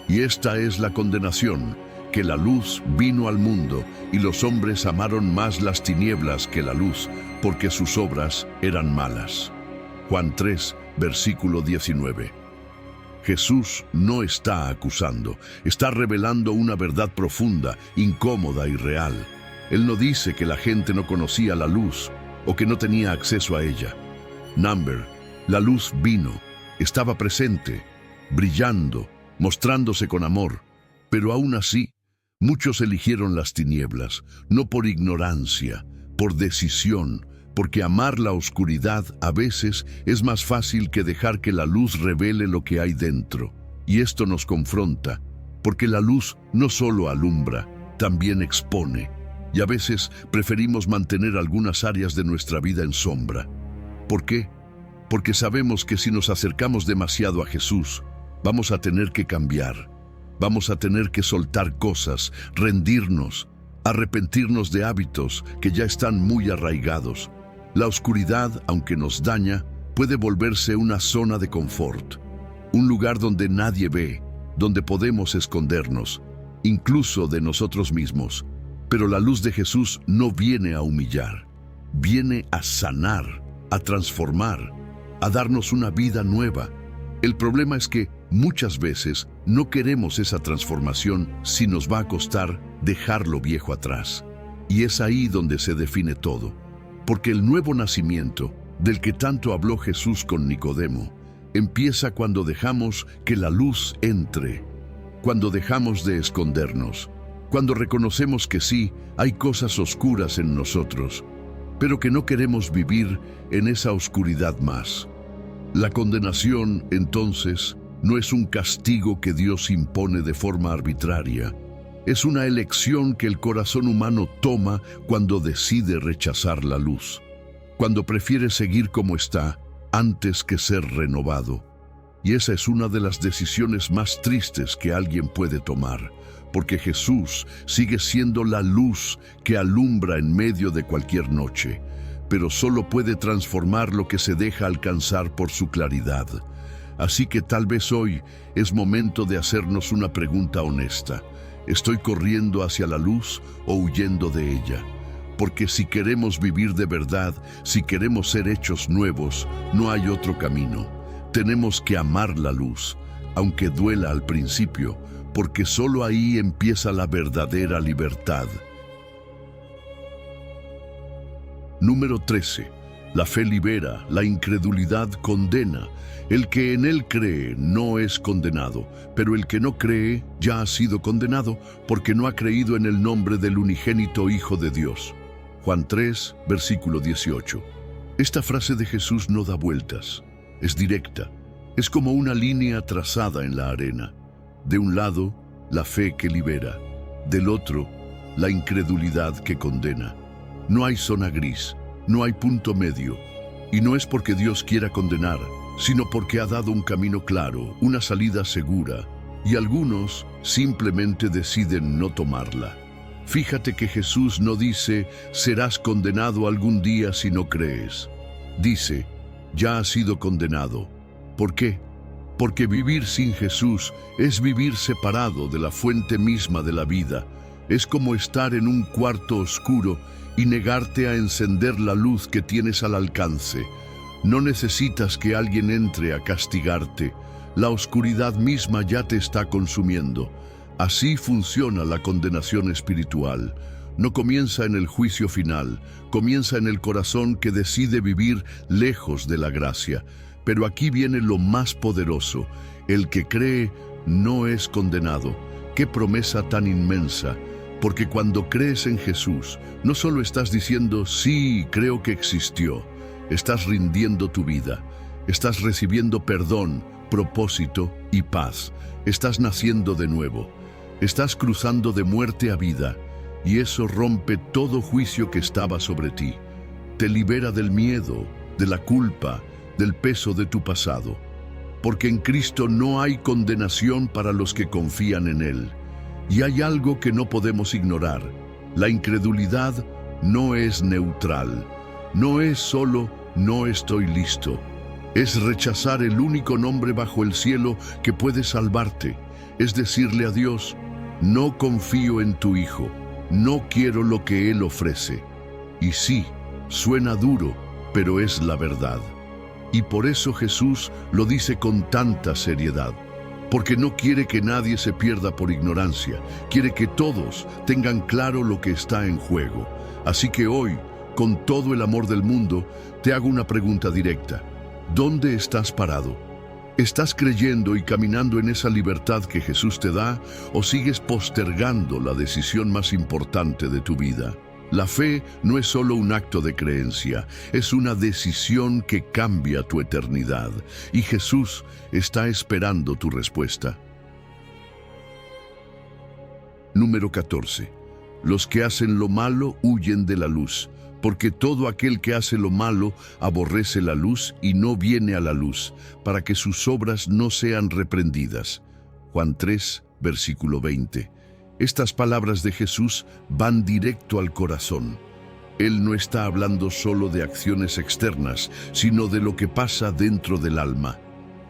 Y esta es la condenación, que la luz vino al mundo, y los hombres amaron más las tinieblas que la luz, porque sus obras eran malas. Juan 3, versículo 19. Jesús no está acusando, está revelando una verdad profunda, incómoda y real. Él no dice que la gente no conocía la luz o que no tenía acceso a ella. La luz vino, estaba presente, brillando, mostrándose con amor, pero aún así, muchos eligieron las tinieblas, no por ignorancia, por decisión, porque amar la oscuridad a veces es más fácil que dejar que la luz revele lo que hay dentro. Y esto nos confronta, porque la luz no solo alumbra, también expone. Y a veces preferimos mantener algunas áreas de nuestra vida en sombra. ¿Por qué? Porque sabemos que si nos acercamos demasiado a Jesús, vamos a tener que cambiar. Vamos a tener que soltar cosas, rendirnos, arrepentirnos de hábitos que ya están muy arraigados. La oscuridad, aunque nos daña, puede volverse una zona de confort, un lugar donde nadie ve, donde podemos escondernos, incluso de nosotros mismos. Pero la luz de Jesús no viene a humillar, viene a sanar, a transformar, a darnos una vida nueva. El problema es que muchas veces no queremos esa transformación si nos va a costar dejar lo viejo atrás. Y es ahí donde se define todo, porque el nuevo nacimiento, del que tanto habló Jesús con Nicodemo, empieza cuando dejamos que la luz entre, cuando dejamos de escondernos, cuando reconocemos que sí, hay cosas oscuras en nosotros, pero que no queremos vivir en esa oscuridad más. La condenación, entonces, no es un castigo que Dios impone de forma arbitraria. Es una elección que el corazón humano toma cuando decide rechazar la luz, cuando prefiere seguir como está antes que ser renovado. Y esa es una de las decisiones más tristes que alguien puede tomar, porque Jesús sigue siendo la luz que alumbra en medio de cualquier noche, pero solo puede transformar lo que se deja alcanzar por su claridad. Así que tal vez hoy es momento de hacernos una pregunta honesta. ¿Estoy corriendo hacia la luz o huyendo de ella? Porque si queremos vivir de verdad, si queremos ser hechos nuevos, no hay otro camino. Tenemos que amar la luz, aunque duela al principio, porque solo ahí empieza la verdadera libertad. Número 13. La fe libera, la incredulidad condena. El que en él cree no es condenado, pero el que no cree ya ha sido condenado porque no ha creído en el nombre del unigénito Hijo de Dios. Juan 3, versículo 18. Esta frase de Jesús no da vueltas, es directa, es como una línea trazada en la arena. De un lado, la fe que libera, del otro, la incredulidad que condena. No hay zona gris, no hay punto medio, y no es porque Dios quiera condenar, sino porque ha dado un camino claro, una salida segura, y algunos simplemente deciden no tomarla. Fíjate que Jesús no dice, serás condenado algún día si no crees. Dice, ya has sido condenado. ¿Por qué? Porque vivir sin Jesús es vivir separado de la fuente misma de la vida. Es como estar en un cuarto oscuro y negarte a encender la luz que tienes al alcance. No necesitas que alguien entre a castigarte. La oscuridad misma ya te está consumiendo. Así funciona la condenación espiritual. No comienza en el juicio final, comienza en el corazón que decide vivir lejos de la gracia. Pero aquí viene lo más poderoso. El que cree no es condenado. ¡Qué promesa tan inmensa! Porque cuando crees en Jesús, no solo estás diciendo, sí, creo que existió. Estás rindiendo tu vida. Estás recibiendo perdón, propósito y paz. Estás naciendo de nuevo. Estás cruzando de muerte a vida. Y eso rompe todo juicio que estaba sobre ti. Te libera del miedo, de la culpa, del peso de tu pasado. Porque en Cristo no hay condenación para los que confían en Él. Y hay algo que no podemos ignorar. La incredulidad no es neutral. No es solo, no estoy listo. Es rechazar el único nombre bajo el cielo que puede salvarte. Es decirle a Dios, no confío en tu Hijo. No quiero lo que Él ofrece. Y sí, suena duro, pero es la verdad. Y por eso Jesús lo dice con tanta seriedad. Porque no quiere que nadie se pierda por ignorancia. Quiere que todos tengan claro lo que está en juego. Así que hoy, con todo el amor del mundo, te hago una pregunta directa. ¿Dónde estás parado? ¿Estás creyendo y caminando en esa libertad que Jesús te da o sigues postergando la decisión más importante de tu vida? La fe no es solo un acto de creencia, es una decisión que cambia tu eternidad. Y Jesús está esperando tu respuesta. Número 14. Los que hacen lo malo huyen de la luz, porque todo aquel que hace lo malo aborrece la luz y no viene a la luz, para que sus obras no sean reprendidas. Juan 3, versículo 20. Estas palabras de Jesús van directo al corazón. Él no está hablando solo de acciones externas, sino de lo que pasa dentro del alma.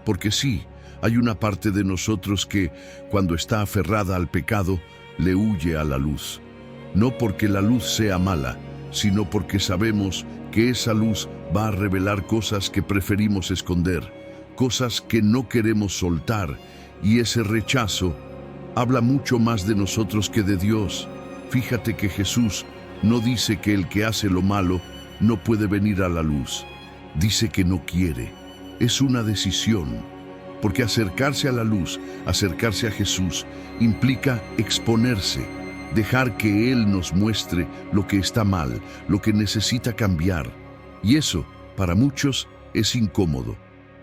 Porque sí, hay una parte de nosotros que, cuando está aferrada al pecado, le huye a la luz. No porque la luz sea mala, sino porque sabemos que esa luz va a revelar cosas que preferimos esconder, cosas que no queremos soltar, y ese rechazo habla mucho más de nosotros que de Dios. Fíjate que Jesús no dice que el que hace lo malo no puede venir a la luz. Dice que no quiere. Es una decisión. Porque acercarse a la luz, acercarse a Jesús, implica exponerse, dejar que Él nos muestre lo que está mal, lo que necesita cambiar. Y eso, para muchos, es incómodo,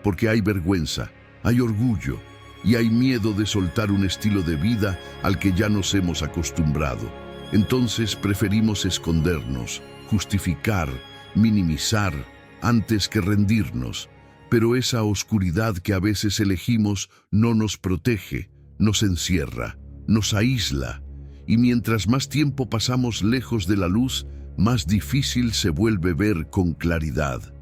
porque hay vergüenza, hay orgullo y hay miedo de soltar un estilo de vida al que ya nos hemos acostumbrado. Entonces preferimos escondernos, justificar, minimizar, antes que rendirnos. Pero esa oscuridad que a veces elegimos no nos protege, nos encierra, nos aísla. Y mientras más tiempo pasamos lejos de la luz, más difícil se vuelve ver con claridad.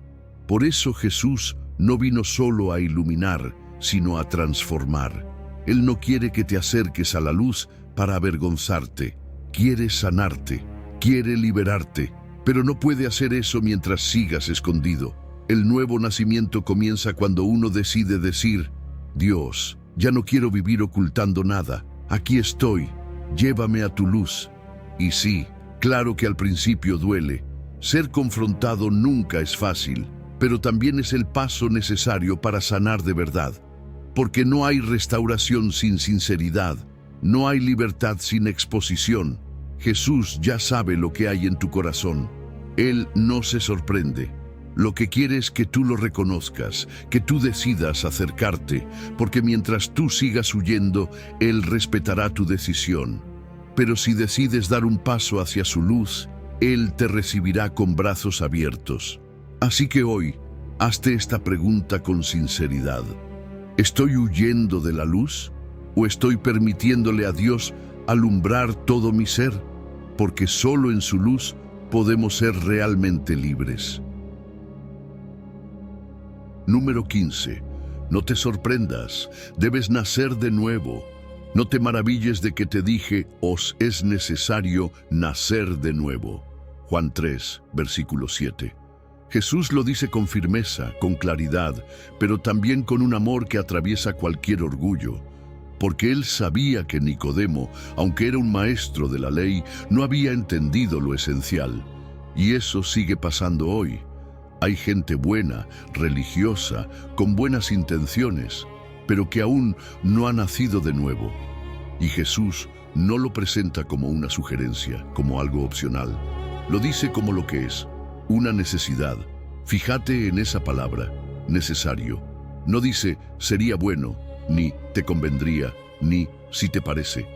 Por eso Jesús no vino solo a iluminar, sino a transformar. Él no quiere que te acerques a la luz para avergonzarte. Quiere sanarte, quiere liberarte, pero no puede hacer eso mientras sigas escondido. El nuevo nacimiento comienza cuando uno decide decir: Dios, ya no quiero vivir ocultando nada. Aquí estoy, llévame a tu luz. Y sí, claro que al principio duele. Ser confrontado nunca es fácil, pero también es el paso necesario para sanar de verdad. Porque no hay restauración sin sinceridad, no hay libertad sin exposición. Jesús ya sabe lo que hay en tu corazón. Él no se sorprende. Lo que quiere es que tú lo reconozcas, que tú decidas acercarte, porque mientras tú sigas huyendo, Él respetará tu decisión. Pero si decides dar un paso hacia su luz, Él te recibirá con brazos abiertos. Así que hoy, hazte esta pregunta con sinceridad. ¿Estoy huyendo de la luz? ¿O estoy permitiéndole a Dios alumbrar todo mi ser? Porque solo en su luz podemos ser realmente libres. Número 15. No te sorprendas, debes nacer de nuevo. No te maravilles de que te dije, os es necesario nacer de nuevo. Juan 3, versículo 7. Jesús lo dice con firmeza, con claridad, pero también con un amor que atraviesa cualquier orgullo. Porque él sabía que Nicodemo, aunque era un maestro de la ley, no había entendido lo esencial. Y eso sigue pasando hoy. Hay gente buena, religiosa, con buenas intenciones, pero que aún no ha nacido de nuevo. Y Jesús no lo presenta como una sugerencia, como algo opcional. Lo dice como lo que es, una necesidad. Fíjate en esa palabra, necesario. No dice, sería bueno, ni te convendría, ni si te parece.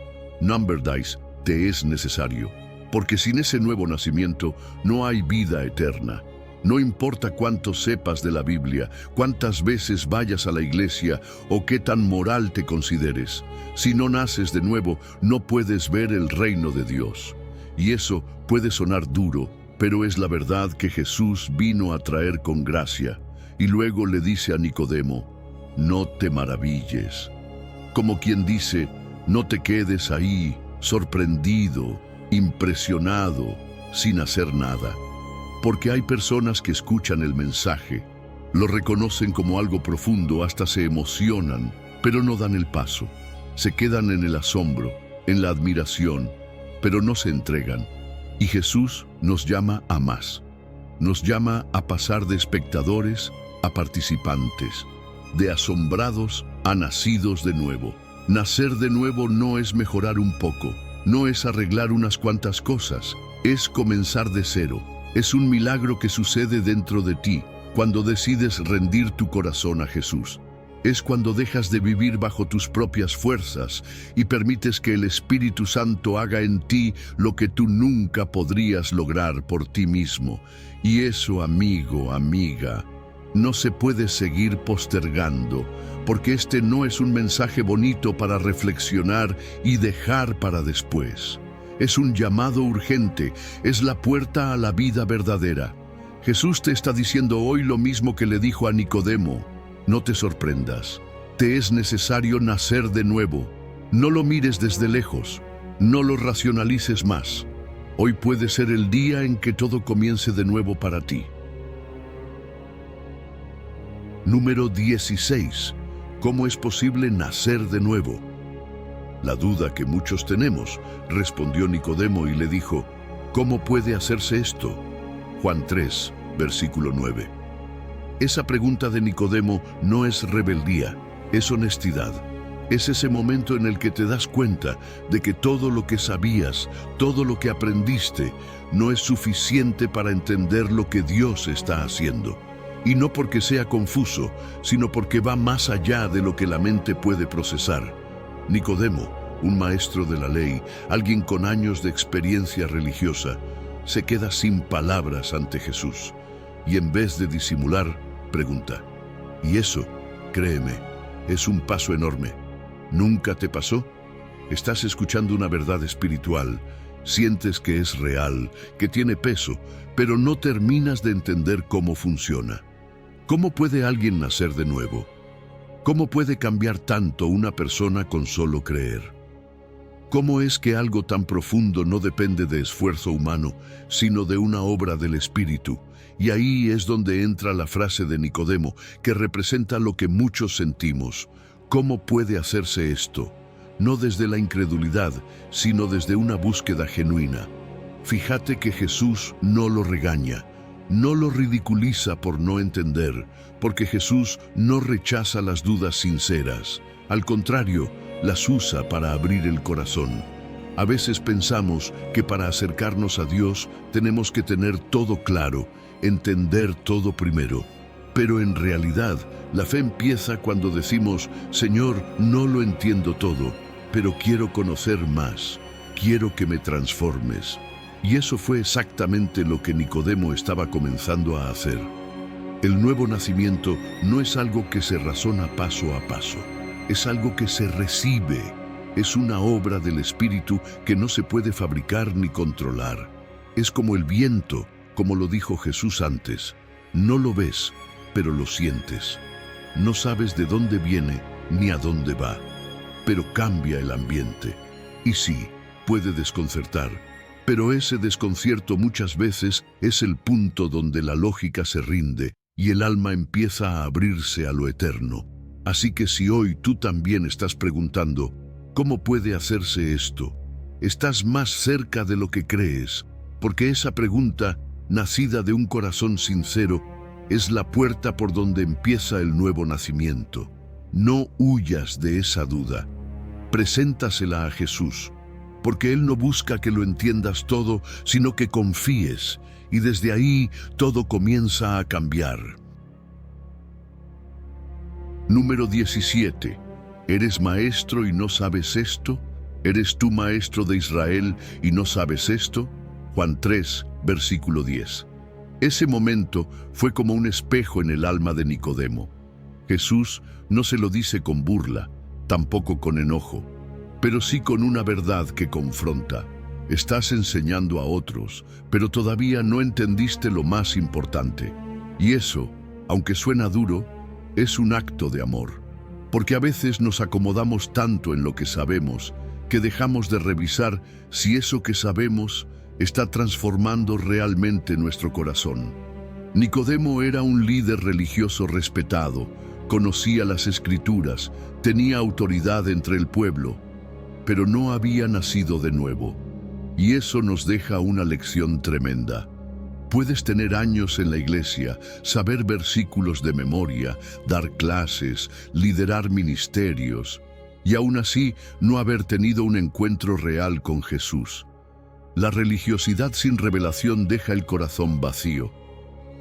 Number dice, te es necesario. Porque sin ese nuevo nacimiento no hay vida eterna. No importa cuánto sepas de la Biblia, cuántas veces vayas a la iglesia o qué tan moral te consideres. Si no naces de nuevo, no puedes ver el reino de Dios. Y eso puede sonar duro, pero es la verdad que Jesús vino a traer con gracia. Y luego le dice a Nicodemo, no te maravilles. Como quien dice, no te quedes ahí, sorprendido, impresionado, sin hacer nada. Porque hay personas que escuchan el mensaje, lo reconocen como algo profundo, hasta se emocionan, pero no dan el paso. Se quedan en el asombro, en la admiración, pero no se entregan. Y Jesús nos llama a más. Nos llama a pasar de espectadores a participantes, de asombrados a nacidos de nuevo. Nacer de nuevo no es mejorar un poco, no es arreglar unas cuantas cosas, es comenzar de cero. Es un milagro que sucede dentro de ti cuando decides rendir tu corazón a Jesús. Es cuando dejas de vivir bajo tus propias fuerzas y permites que el Espíritu Santo haga en ti lo que tú nunca podrías lograr por ti mismo. Y eso, amigo, amiga, no se puede seguir postergando, porque este no es un mensaje bonito para reflexionar y dejar para después. Es un llamado urgente, es la puerta a la vida verdadera. Jesús te está diciendo hoy lo mismo que le dijo a Nicodemo. No te sorprendas, te es necesario nacer de nuevo. No lo mires desde lejos, no lo racionalices más. Hoy puede ser el día en que todo comience de nuevo para ti. Número 16. ¿Cómo es posible nacer de nuevo? La duda que muchos tenemos, respondió Nicodemo y le dijo, ¿cómo puede hacerse esto? Juan 3, versículo 9. Esa pregunta de Nicodemo no es rebeldía, es honestidad. Es ese momento en el que te das cuenta de que todo lo que sabías, todo lo que aprendiste, no es suficiente para entender lo que Dios está haciendo. Y no porque sea confuso, sino porque va más allá de lo que la mente puede procesar. Nicodemo, un maestro de la ley, alguien con años de experiencia religiosa, se queda sin palabras ante Jesús. Y en vez de disimular, pregunta. Y eso, créeme, es un paso enorme. ¿Nunca te pasó? Estás escuchando una verdad espiritual, sientes que es real, que tiene peso, pero no terminas de entender cómo funciona. ¿Cómo puede alguien nacer de nuevo? ¿Cómo puede cambiar tanto una persona con solo creer? ¿Cómo es que algo tan profundo no depende de esfuerzo humano, sino de una obra del Espíritu? Y ahí es donde entra la frase de Nicodemo, que representa lo que muchos sentimos. ¿Cómo puede hacerse esto? No desde la incredulidad, sino desde una búsqueda genuina. Fíjate que Jesús no lo regaña, no lo ridiculiza por no entender, porque Jesús no rechaza las dudas sinceras. Al contrario, las usa para abrir el corazón. A veces pensamos que para acercarnos a Dios tenemos que tener todo claro, entender todo primero. Pero en realidad, la fe empieza cuando decimos, Señor, no lo entiendo todo, pero quiero conocer más, quiero que me transformes. Y eso fue exactamente lo que Nicodemo estaba comenzando a hacer. El nuevo nacimiento no es algo que se razona paso a paso, es algo que se recibe. Es una obra del Espíritu que no se puede fabricar ni controlar. Es como el viento, como lo dijo Jesús antes. No lo ves, pero lo sientes. No sabes de dónde viene ni a dónde va, pero cambia el ambiente. Y sí, puede desconcertar, pero ese desconcierto muchas veces es el punto donde la lógica se rinde y el alma empieza a abrirse a lo eterno. Así que si hoy tú también estás preguntando, ¿cómo puede hacerse esto? Estás más cerca de lo que crees, porque esa pregunta, nacida de un corazón sincero, es la puerta por donde empieza el nuevo nacimiento. No huyas de esa duda. Preséntasela a Jesús, porque Él no busca que lo entiendas todo, sino que confíes, y desde ahí todo comienza a cambiar. Número 17. ¿Eres maestro y no sabes esto? ¿Eres tú maestro de Israel y no sabes esto? Juan 3, versículo 10. Ese momento fue como un espejo en el alma de Nicodemo. Jesús no se lo dice con burla, tampoco con enojo, pero sí con una verdad que confronta. Estás enseñando a otros, pero todavía no entendiste lo más importante. Y eso, aunque suena duro, es un acto de amor. Porque a veces nos acomodamos tanto en lo que sabemos, que dejamos de revisar si eso que sabemos está transformando realmente nuestro corazón. Nicodemo era un líder religioso respetado, conocía las Escrituras, tenía autoridad entre el pueblo, pero no había nacido de nuevo. Y eso nos deja una lección tremenda. Puedes tener años en la iglesia, saber versículos de memoria, dar clases, liderar ministerios, y aún así no haber tenido un encuentro real con Jesús. La religiosidad sin revelación deja el corazón vacío.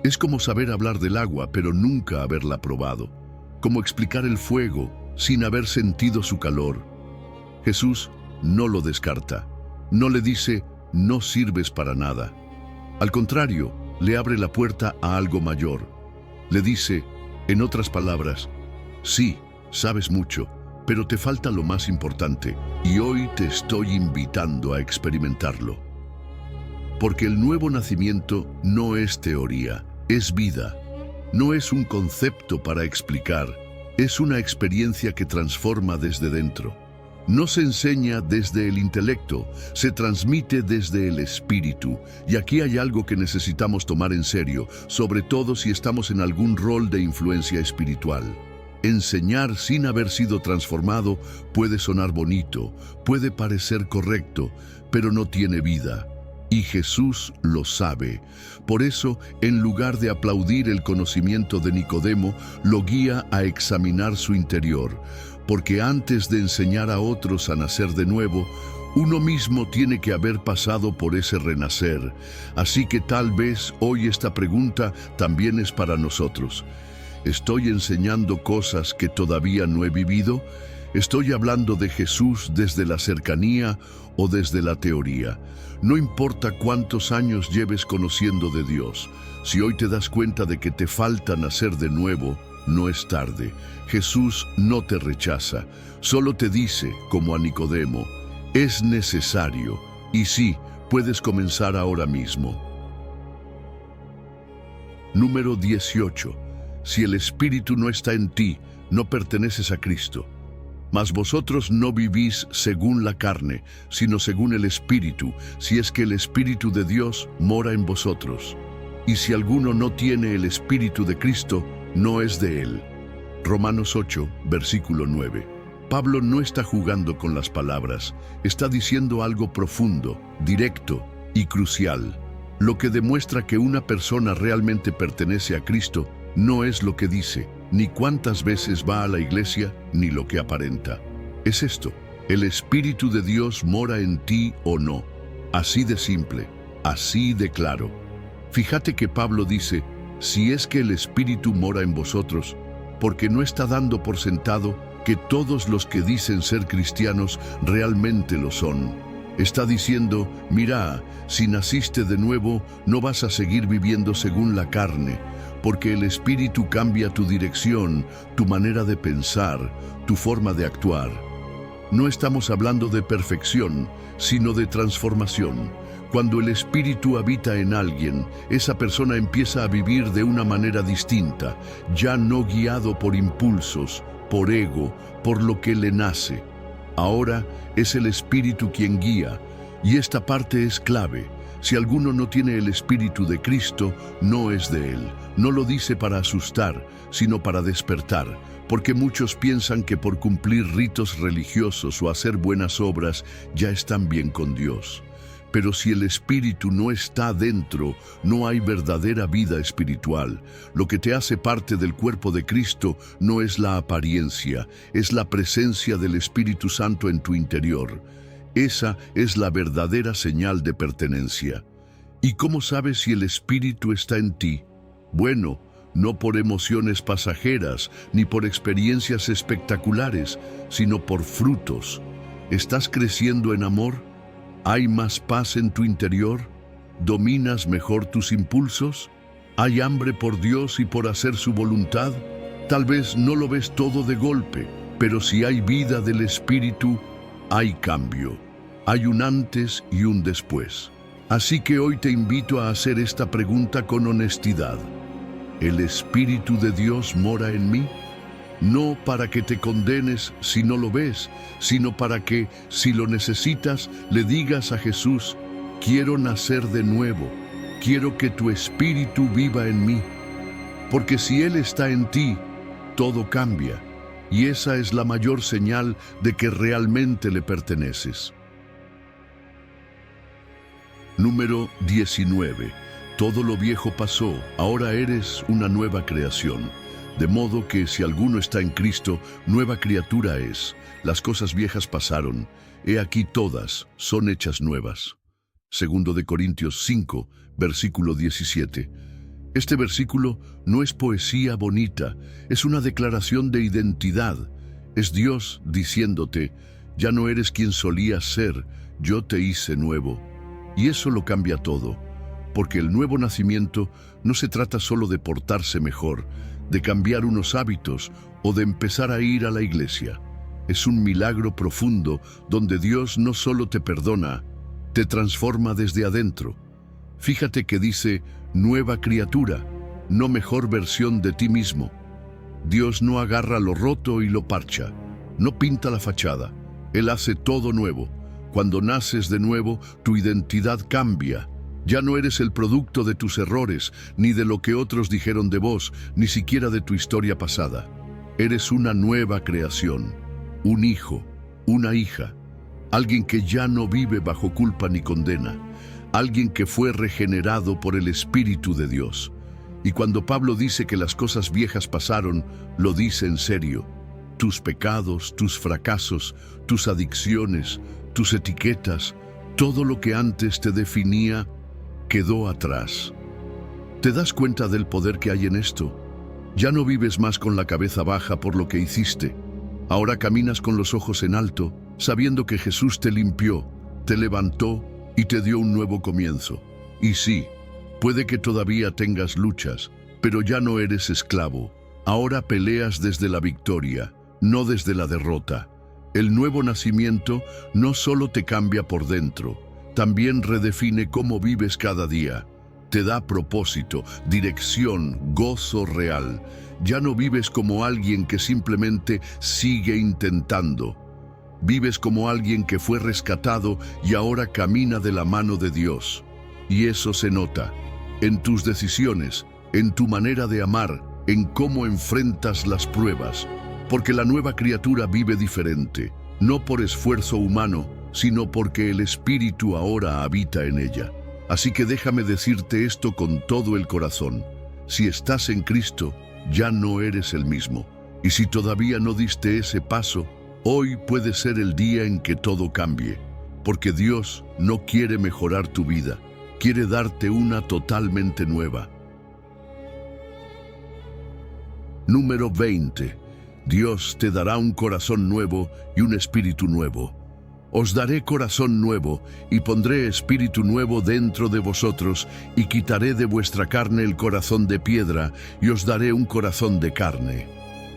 Es como saber hablar del agua, pero nunca haberla probado. Como explicar el fuego sin haber sentido su calor. Jesús no lo descarta. No le dice, no sirves para nada. Al contrario, le abre la puerta a algo mayor. Le dice, en otras palabras, sí, sabes mucho, pero te falta lo más importante, y hoy te estoy invitando a experimentarlo. Porque el nuevo nacimiento no es teoría, es vida. No es un concepto para explicar, es una experiencia que transforma desde dentro. No se enseña desde el intelecto, se transmite desde el espíritu. Y aquí hay algo que necesitamos tomar en serio, sobre todo si estamos en algún rol de influencia espiritual. Enseñar sin haber sido transformado puede sonar bonito, puede parecer correcto, pero no tiene vida. Y Jesús lo sabe. Por eso, en lugar de aplaudir el conocimiento de Nicodemo, lo guía a examinar su interior. Porque antes de enseñar a otros a nacer de nuevo, uno mismo tiene que haber pasado por ese renacer. Así que tal vez hoy esta pregunta también es para nosotros. ¿Estoy enseñando cosas que todavía no he vivido? ¿Estoy hablando de Jesús desde la cercanía o desde la teoría? No importa cuántos años lleves conociendo de Dios, si hoy te das cuenta de que te falta nacer de nuevo, no es tarde. Jesús no te rechaza, solo te dice, como a Nicodemo, es necesario, y sí, puedes comenzar ahora mismo. Número 18. Si el Espíritu no está en ti, no perteneces a Cristo. Mas vosotros no vivís según la carne, sino según el Espíritu, si es que el Espíritu de Dios mora en vosotros. Y si alguno no tiene el Espíritu de Cristo, no es de él. Romanos 8, versículo 9. Pablo no está jugando con las palabras, está diciendo algo profundo, directo y crucial. Lo que demuestra que una persona realmente pertenece a Cristo no es lo que dice, ni cuántas veces va a la iglesia, ni lo que aparenta. Es esto, el Espíritu de Dios mora en ti o no. Así de simple, así de claro. Fíjate que Pablo dice, si es que el Espíritu mora en vosotros, porque no está dando por sentado que todos los que dicen ser cristianos realmente lo son. Está diciendo, mira, si naciste de nuevo, no vas a seguir viviendo según la carne, porque el Espíritu cambia tu dirección, tu manera de pensar, tu forma de actuar. No estamos hablando de perfección, sino de transformación. Cuando el Espíritu habita en alguien, esa persona empieza a vivir de una manera distinta, ya no guiado por impulsos, por ego, por lo que le nace. Ahora es el Espíritu quien guía, y esta parte es clave. Si alguno no tiene el Espíritu de Cristo, no es de él. No lo dice para asustar, sino para despertar, porque muchos piensan que por cumplir ritos religiosos o hacer buenas obras ya están bien con Dios. Pero si el Espíritu no está dentro, no hay verdadera vida espiritual. Lo que te hace parte del cuerpo de Cristo no es la apariencia, es la presencia del Espíritu Santo en tu interior. Esa es la verdadera señal de pertenencia. ¿Y cómo sabes si el Espíritu está en ti? Bueno, no por emociones pasajeras, ni por experiencias espectaculares, sino por frutos. ¿Estás creciendo en amor? ¿Hay más paz en tu interior? ¿Dominas mejor tus impulsos? ¿Hay hambre por Dios y por hacer su voluntad? Tal vez no lo ves todo de golpe, pero si hay vida del Espíritu, hay cambio. Hay un antes y un después. Así que hoy te invito a hacer esta pregunta con honestidad. ¿El Espíritu de Dios mora en mí? No para que te condenes si no lo ves, sino para que, si lo necesitas, le digas a Jesús, quiero nacer de nuevo, quiero que tu Espíritu viva en mí. Porque si Él está en ti, todo cambia, y esa es la mayor señal de que realmente le perteneces. Número 19. Todo lo viejo pasó, ahora eres una nueva creación. De modo que si alguno está en Cristo, nueva criatura es. Las cosas viejas pasaron, he aquí todas son hechas nuevas. Segundo de Corintios 5, versículo 17. Este versículo no es poesía bonita, es una declaración de identidad. Es Dios diciéndote, ya no eres quien solías ser, yo te hice nuevo. Y eso lo cambia todo. porque el nuevo nacimiento no se trata solo de portarse mejor, de cambiar unos hábitos o de empezar a ir a la iglesia. Es un milagro profundo donde Dios no solo te perdona, te transforma desde adentro. Fíjate que dice nueva criatura, no mejor versión de ti mismo. Dios no agarra lo roto y lo parcha, no pinta la fachada. Él hace todo nuevo. Cuando naces de nuevo, tu identidad cambia. Ya no eres el producto de tus errores, ni de lo que otros dijeron de vos, ni siquiera de tu historia pasada. Eres una nueva creación, un hijo, una hija, alguien que ya no vive bajo culpa ni condena, alguien que fue regenerado por el Espíritu de Dios. Y cuando Pablo dice que las cosas viejas pasaron, lo dice en serio. Tus pecados, tus fracasos, tus adicciones, tus etiquetas, todo lo que antes te definía, quedó atrás. ¿Te das cuenta del poder que hay en esto? Ya no vives más con la cabeza baja por lo que hiciste. Ahora caminas con los ojos en alto, sabiendo que Jesús te limpió, te levantó y te dio un nuevo comienzo. Y sí, puede que todavía tengas luchas, pero ya no eres esclavo. Ahora peleas desde la victoria, no desde la derrota. El nuevo nacimiento no solo te cambia por dentro, también redefine cómo vives cada día. Te da propósito, dirección, gozo real. Ya no vives como alguien que simplemente sigue intentando. Vives como alguien que fue rescatado y ahora camina de la mano de Dios. Y eso se nota en tus decisiones, en tu manera de amar, en cómo enfrentas las pruebas. Porque la nueva criatura vive diferente, no por esfuerzo humano, sino porque el Espíritu ahora habita en ella. Así que déjame decirte esto con todo el corazón. Si estás en Cristo, ya no eres el mismo. Y si todavía no diste ese paso, hoy puede ser el día en que todo cambie. Porque Dios no quiere mejorar tu vida, quiere darte una totalmente nueva. Número 20. Dios te dará un corazón nuevo y un espíritu nuevo. Os daré corazón nuevo y pondré espíritu nuevo dentro de vosotros y quitaré de vuestra carne el corazón de piedra y os daré un corazón de carne.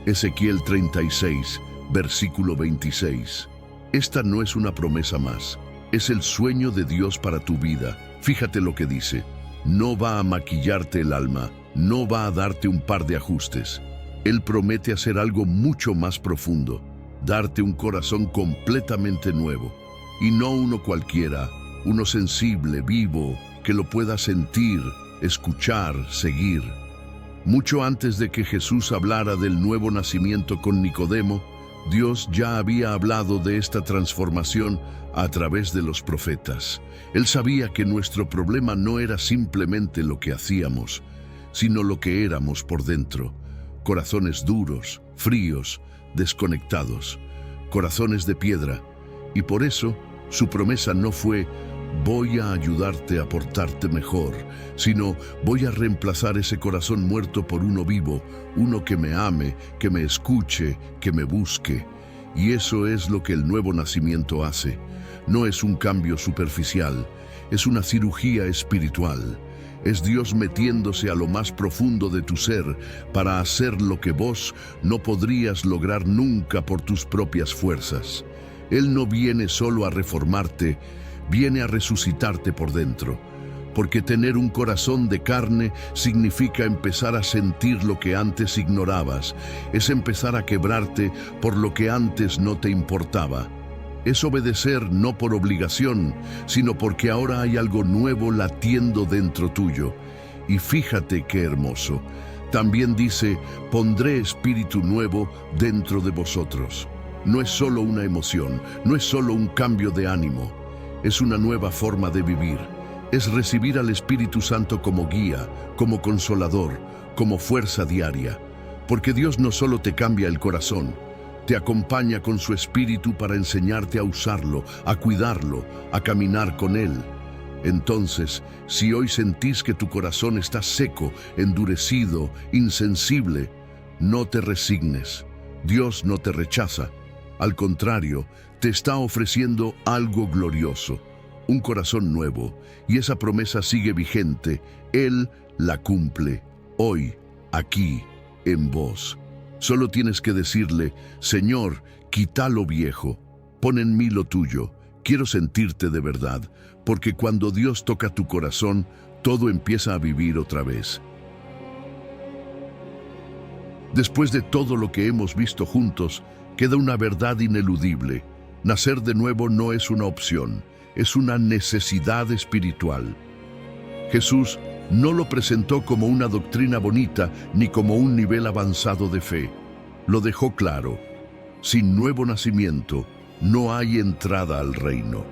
Ezequiel 36, versículo 26. Esta no es una promesa más, es el sueño de Dios para tu vida. Fíjate lo que dice. No va a maquillarte el alma, no va a darte un par de ajustes. Él promete hacer algo mucho más profundo, darte un corazón completamente nuevo, y no uno cualquiera, uno sensible, vivo, que lo pueda sentir, escuchar, seguir. Mucho antes de que Jesús hablara del nuevo nacimiento con Nicodemo, Dios ya había hablado de esta transformación a través de los profetas. Él sabía que nuestro problema no era simplemente lo que hacíamos, sino lo que éramos por dentro. Corazones duros, fríos, desconectados, corazones de piedra. Y por eso, su promesa no fue voy a ayudarte a portarte mejor, sino voy a reemplazar ese corazón muerto por uno vivo, uno que me ame, que me escuche, que me busque. Y eso es lo que el nuevo nacimiento hace. No es un cambio superficial, es una cirugía espiritual. Es Dios metiéndose a lo más profundo de tu ser para hacer lo que vos no podrías lograr nunca por tus propias fuerzas. Él no viene solo a reformarte, viene a resucitarte por dentro. Porque tener un corazón de carne significa empezar a sentir lo que antes ignorabas. Es empezar a quebrarte por lo que antes no te importaba. Es obedecer no por obligación, sino porque ahora hay algo nuevo latiendo dentro tuyo. Y fíjate qué hermoso. También dice, pondré espíritu nuevo dentro de vosotros. No es solo una emoción, no es solo un cambio de ánimo. Es una nueva forma de vivir. Es recibir al Espíritu Santo como guía, como consolador, como fuerza diaria. Porque Dios no solo te cambia el corazón, te acompaña con su Espíritu para enseñarte a usarlo, a cuidarlo, a caminar con Él. Entonces, si hoy sentís que tu corazón está seco, endurecido, insensible, no te resignes. Dios no te rechaza. Al contrario, te está ofreciendo algo glorioso. un corazón nuevo, y esa promesa sigue vigente. Él la cumple hoy, aquí, en vos. Solo tienes que decirle: Señor, quita lo viejo, pon en mí lo tuyo. Quiero sentirte de verdad, porque cuando Dios toca tu corazón, todo empieza a vivir otra vez. Después de todo lo que hemos visto juntos, queda una verdad ineludible. Nacer de nuevo no es una opción, es una necesidad espiritual. Jesús no lo presentó como una doctrina bonita ni como un nivel avanzado de fe. Lo dejó claro: sin nuevo nacimiento no hay entrada al reino.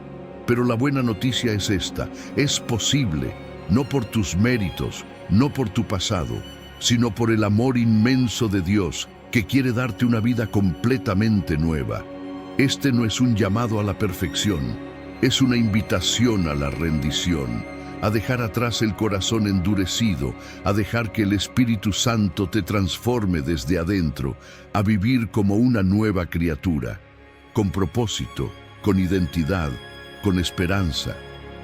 Pero la buena noticia es esta: es posible, no por tus méritos, no por tu pasado, sino por el amor inmenso de Dios, que quiere darte una vida completamente nueva. Este no es un llamado a la perfección, es una invitación a la rendición, a dejar atrás el corazón endurecido, a dejar que el Espíritu Santo te transforme desde adentro, a vivir como una nueva criatura, con propósito, con identidad, con esperanza.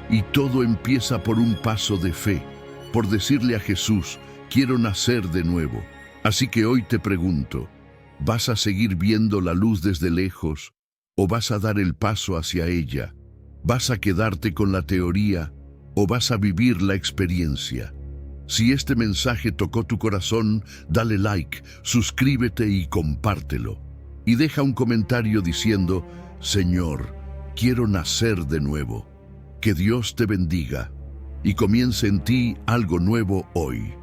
Y todo empieza por un paso de fe, por decirle a Jesús: quiero nacer de nuevo. Así que hoy te pregunto: ¿vas a seguir viendo la luz desde lejos o vas a dar el paso hacia ella? ¿Vas a quedarte con la teoría o vas a vivir la experiencia? Si este mensaje tocó tu corazón, dale like, suscríbete y compártelo. Y deja un comentario diciendo: Señor, quiero nacer de nuevo. Que Dios te bendiga y comience en ti algo nuevo hoy.